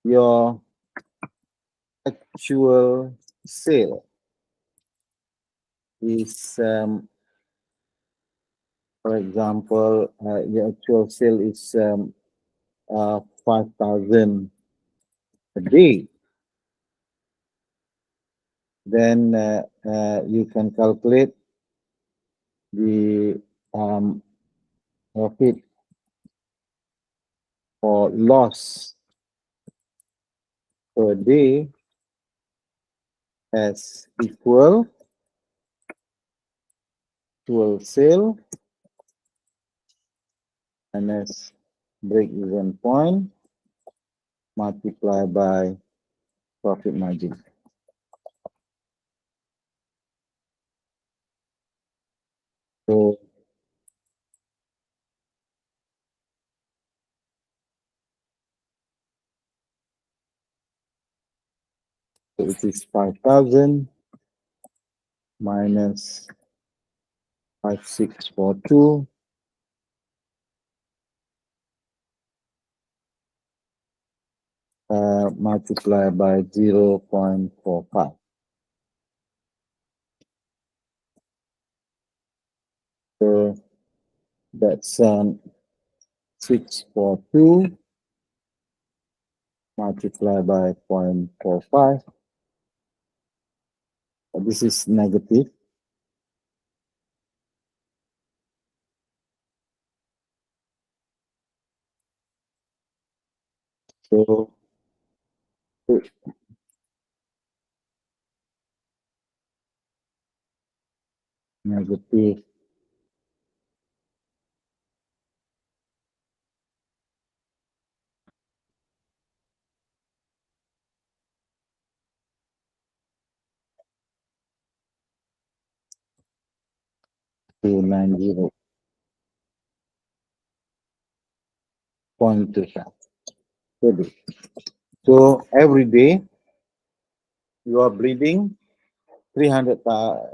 your actual sale is, for example, your actual sale is 5,000 a day, then you can calculate the profit or loss per day as equal sale minus break-even point multiplied by profit margin. So it is 5,000 minus 5642 multiplied by 0.45. So that's 642 multiplied by 0.45. This is negative. So negative 290. 0.25 per day. So every day you are bleeding 300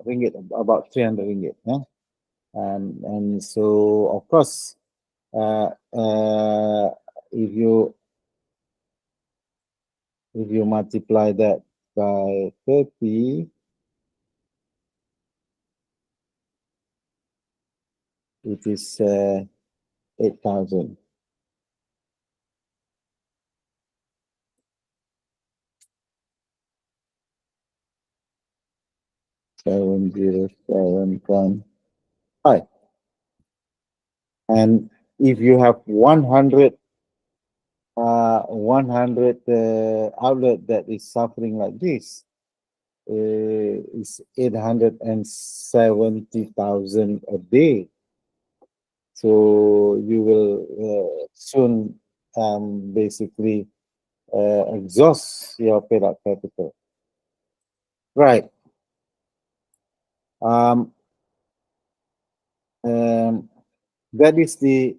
ringgit, about 300 ringgit. Yeah? And so of course, if you multiply that by 30, it is 8,000. Seven zero 7.5. And if you have 100 outlet that is suffering like this, is 870,000 a day. So you will soon basically exhaust your paid up capital. Right. That is the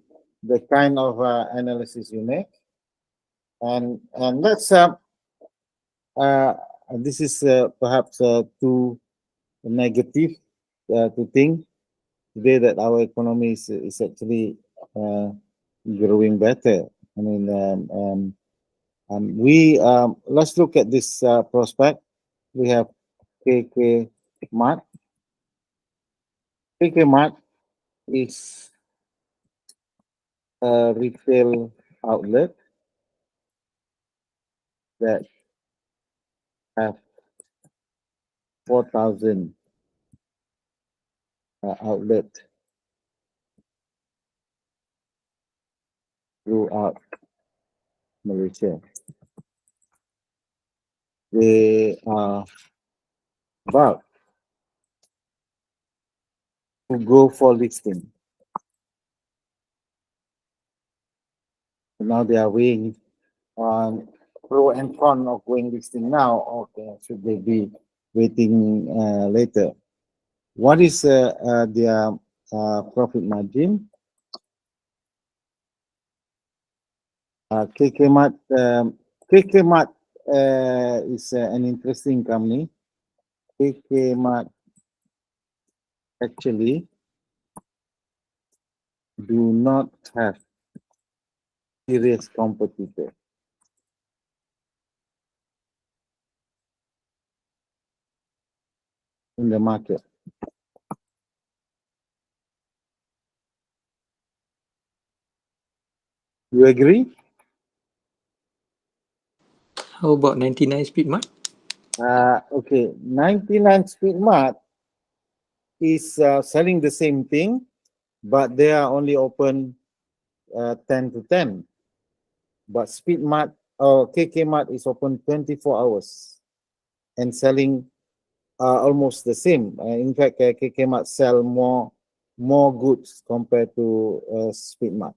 kind of analysis you make, and let's this is perhaps too negative to think today that our economy is actually growing better. I mean, let's look at this prospect. We have KK Mart. KK Mart is a retail outlet that have 4,000 outlet throughout Malaysia. They are about to go for listing. Now they are weighing on pro and con of going listing now, or should they be waiting later? What is their profit margin? KK Mart is an interesting company. KK Mart actually do not have serious competitor. In the market. You agree? How about 99 Speed Mart? Okay, 99 Speed Mart is selling the same thing, but they are only open 10 to 10. But Speed Mart or KK Mart is open 24 hours and selling almost the same. In fact, KK Mart sell more goods compared to Speed Mart.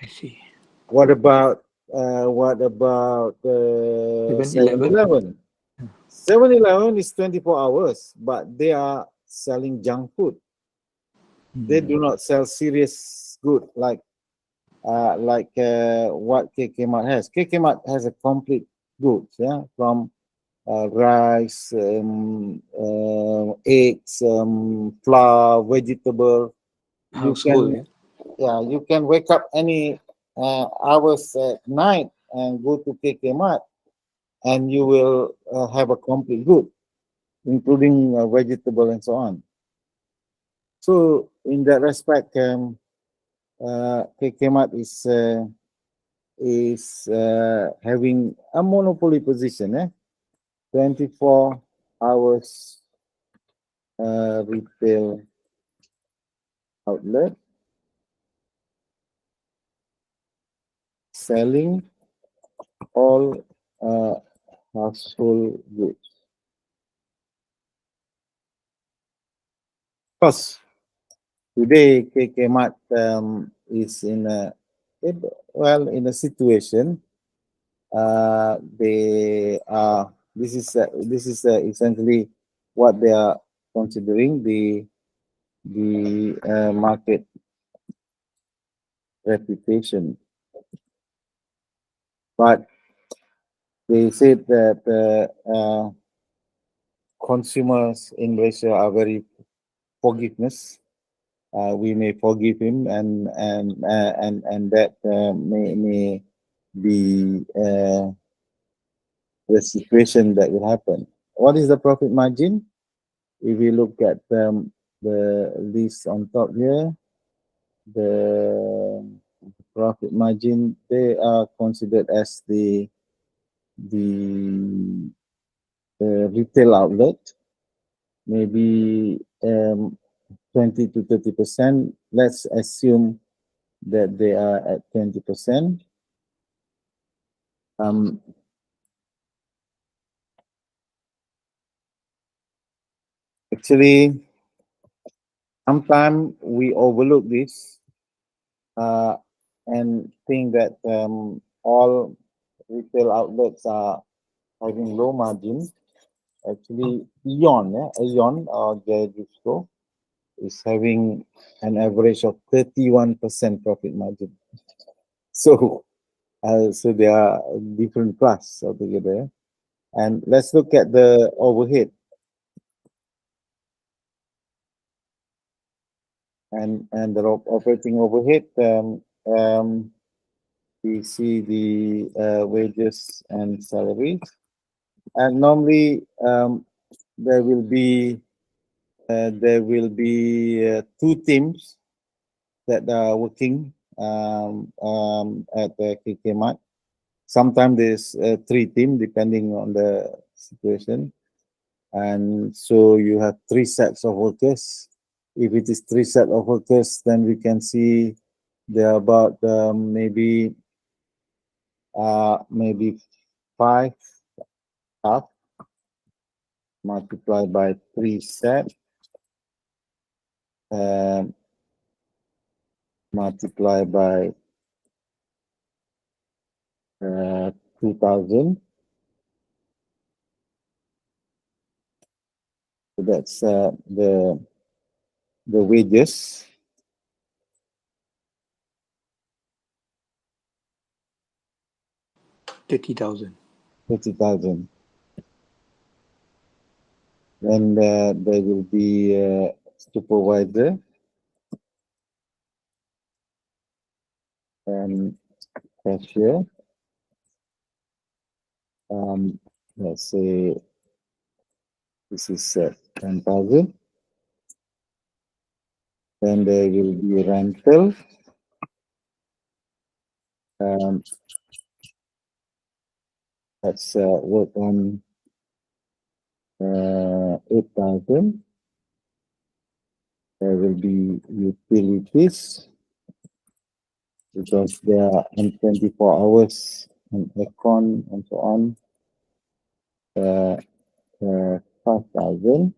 I see. What about 7-Eleven? 7-Eleven is 24 hours, but they are selling junk food. They do not sell serious good like what KK Mart has. KK Mart has a complete goods, yeah, from rice, eggs, flour, vegetable. Household, You can wake up any hours at night and go to KK Mart, and you will have a complete good, including vegetable and so on. So in that respect, KK Mart is having a monopoly position, 24 hours retail outlet selling all household goods. Of course, today KK Mart is in a situation. They are. This is essentially what they are considering the market reputation. but they said that consumers in Malaysia are very forgiveness. We may forgive him, and that may be the situation that will happen. What is the profit margin? If we look at the list on top here, the profit margin, they are considered as the retail outlet, maybe 20 to 30%. Let's assume that they are at 20%. Actually, sometimes we overlook this and think that all retail outlets are having low margin. Actually, Aeon or Jayadisco is having an average of 31% profit margin. So, so they are different class altogether. And let's look at the overhead. And the operating overhead, we see the wages and salaries. And normally there will be two teams that are working at the KK Mart. Sometimes there's three teams depending on the situation. And so you have three sets of workers. If it is three sets of workers, then we can see there are about maybe 5 staff multiplied by 3 sets, multiplied by 2,000. So that's the wages. 30,000. 30,000. Then there will be supervisor and cashier. Let's say this is 10,000. Then there will be rental. Let's work on 8,000. There will be utilities because they are on 24 hours and aircon and so on. 5,000.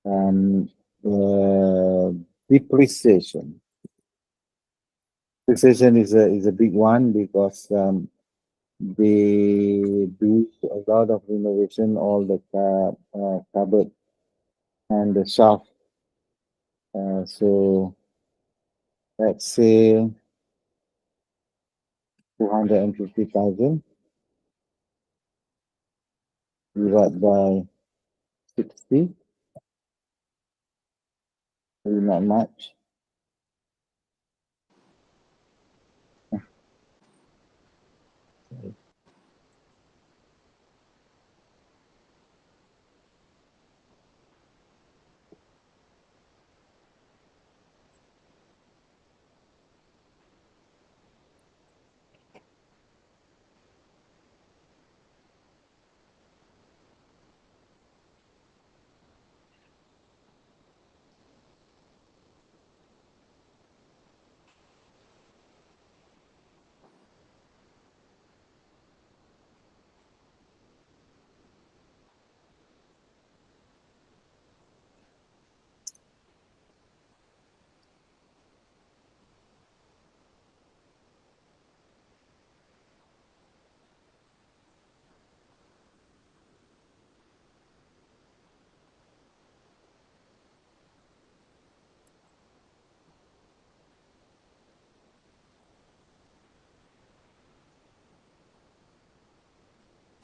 And depreciation. Depreciation is a big one because they do a lot of renovation, all the cupboard and the shaft. So let's say 250,000 divided by 60. Really not much.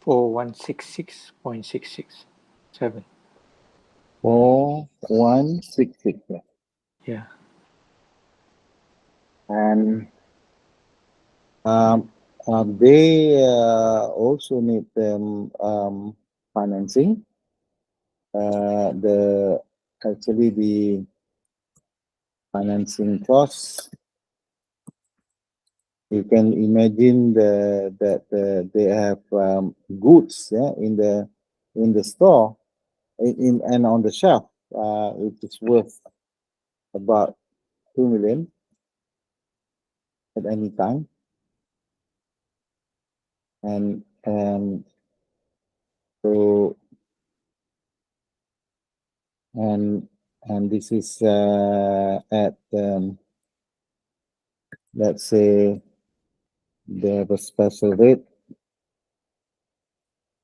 4166.667. 4166. Yeah. And they also need financing. The actually the financing costs, you can imagine that they have goods, yeah, in the store, in and on the shelf, which is worth about 2 million at any time, and so and this is at let's say they have a special rate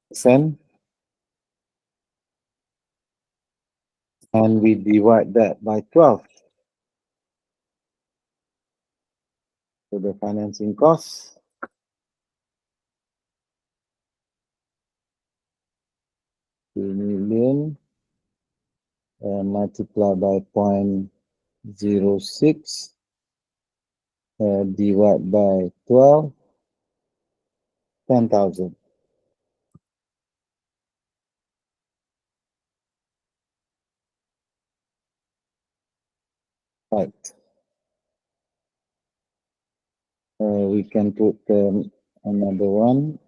percent, and we divide that by 12. So the financing costs, $2 million multiplied by 0.06 divide by 12, 10,000. Right. We can put another one,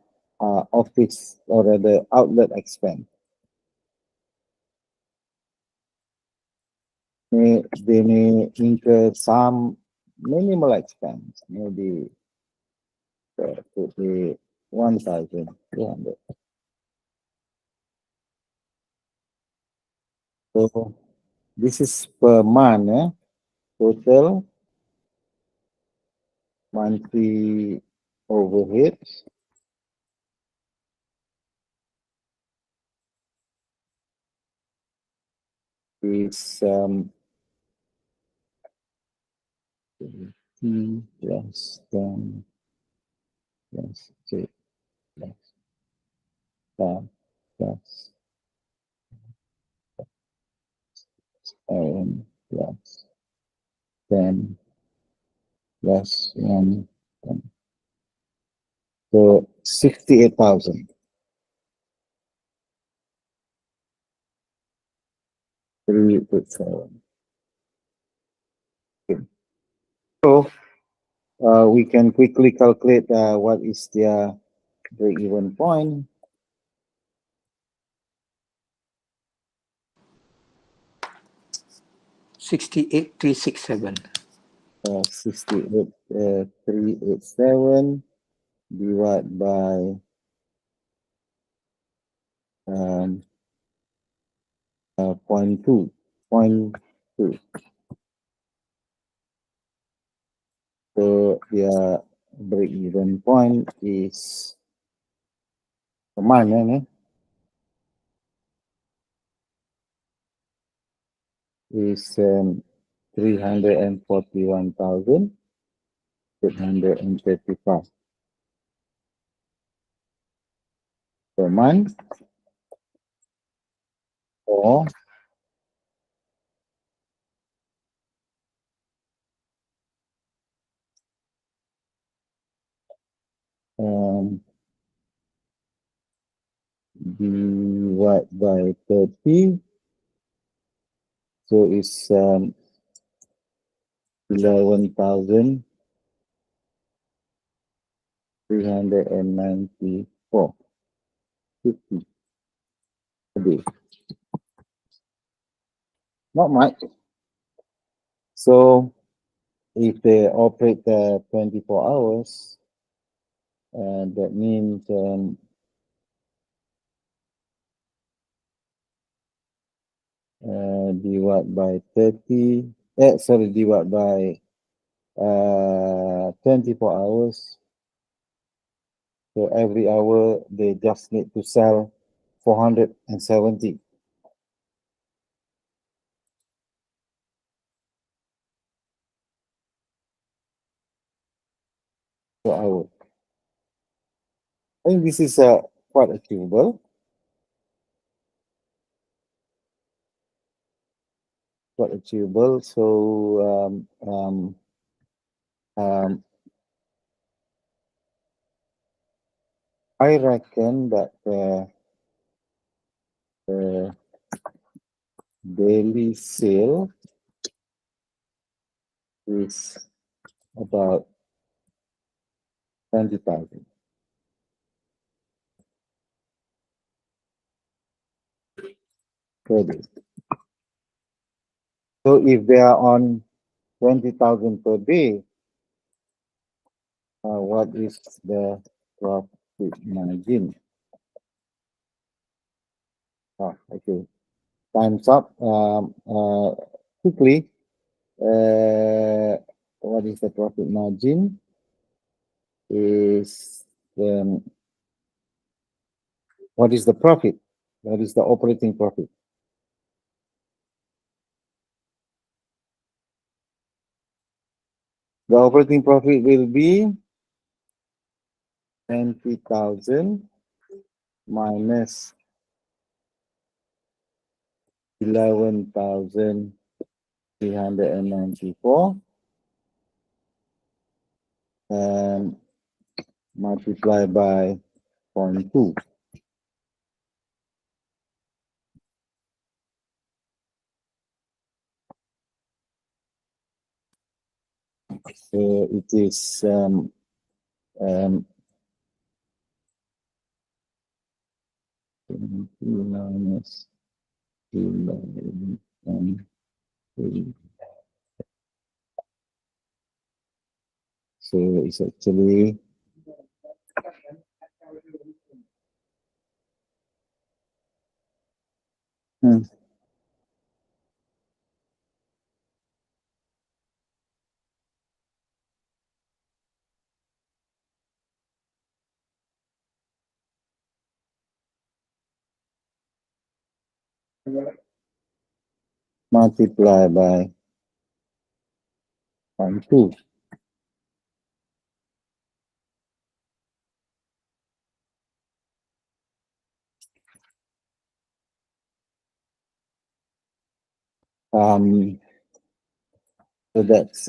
office or the outlet expense. They may incur some minimal expense, maybe could be 1,200. So this is per month, total monthly overheads. Is plus 10 plus 3 plus 5 plus 7 plus 10 plus 1 10. So 68,000. 3.7. Okay. So we can quickly calculate what is their break-even point. 68,367. 68,387 divided by 0.2. So their break-even point is kemana is 341,835 per month, or divide by 30, so it's 11,394 50 a day. Not much. So if they operate 24 hours, that means divide by 30, divide by 24 hours. So every hour they just need to sell 470 per hour. I think this is quite achievable. Quite achievable. So I reckon that the daily sale is about 20,000 per day. So if they are on 20,000 per day, what is the profit margin? Okay, time's up. Quickly, what is the profit margin? Is what is the profit? What is the operating profit? The operating profit will be 20,000 minus 11,394 and multiply by 0.2. So it is 20 minus 11 and 3. So it's actually multiply by 0.2. So that's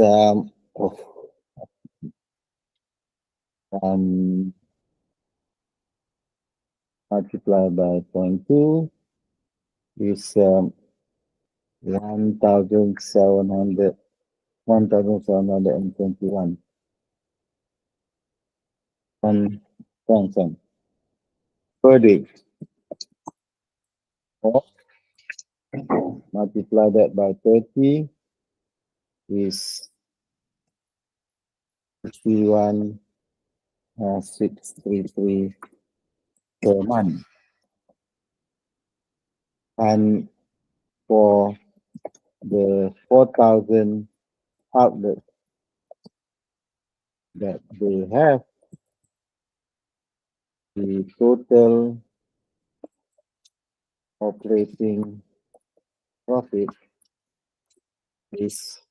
multiply by 0.2 is 1,700 1,721 cents per day. Or multiply that by 30 is 61,633 per month. And for the 4,000 outlets that they have, the total operating profit is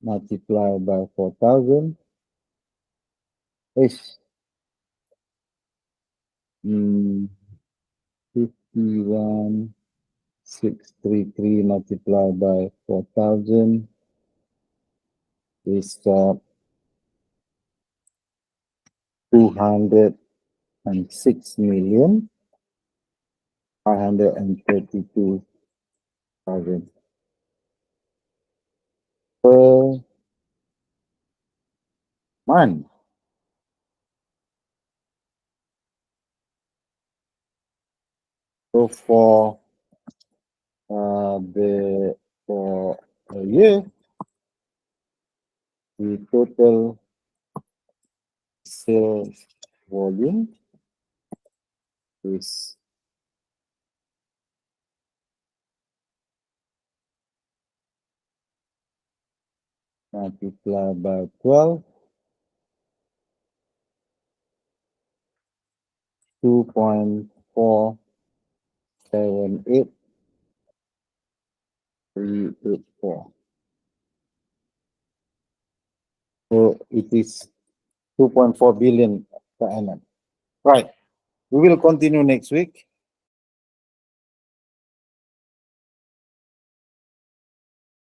multiplied by 4,000 is 51,633 multiplied by 4,000 is 206,532,000 per month. So for a year, the total sales volume is multiplied by 12, 2.478384. So it is 2.4 billion per annum. Right. We will continue next week.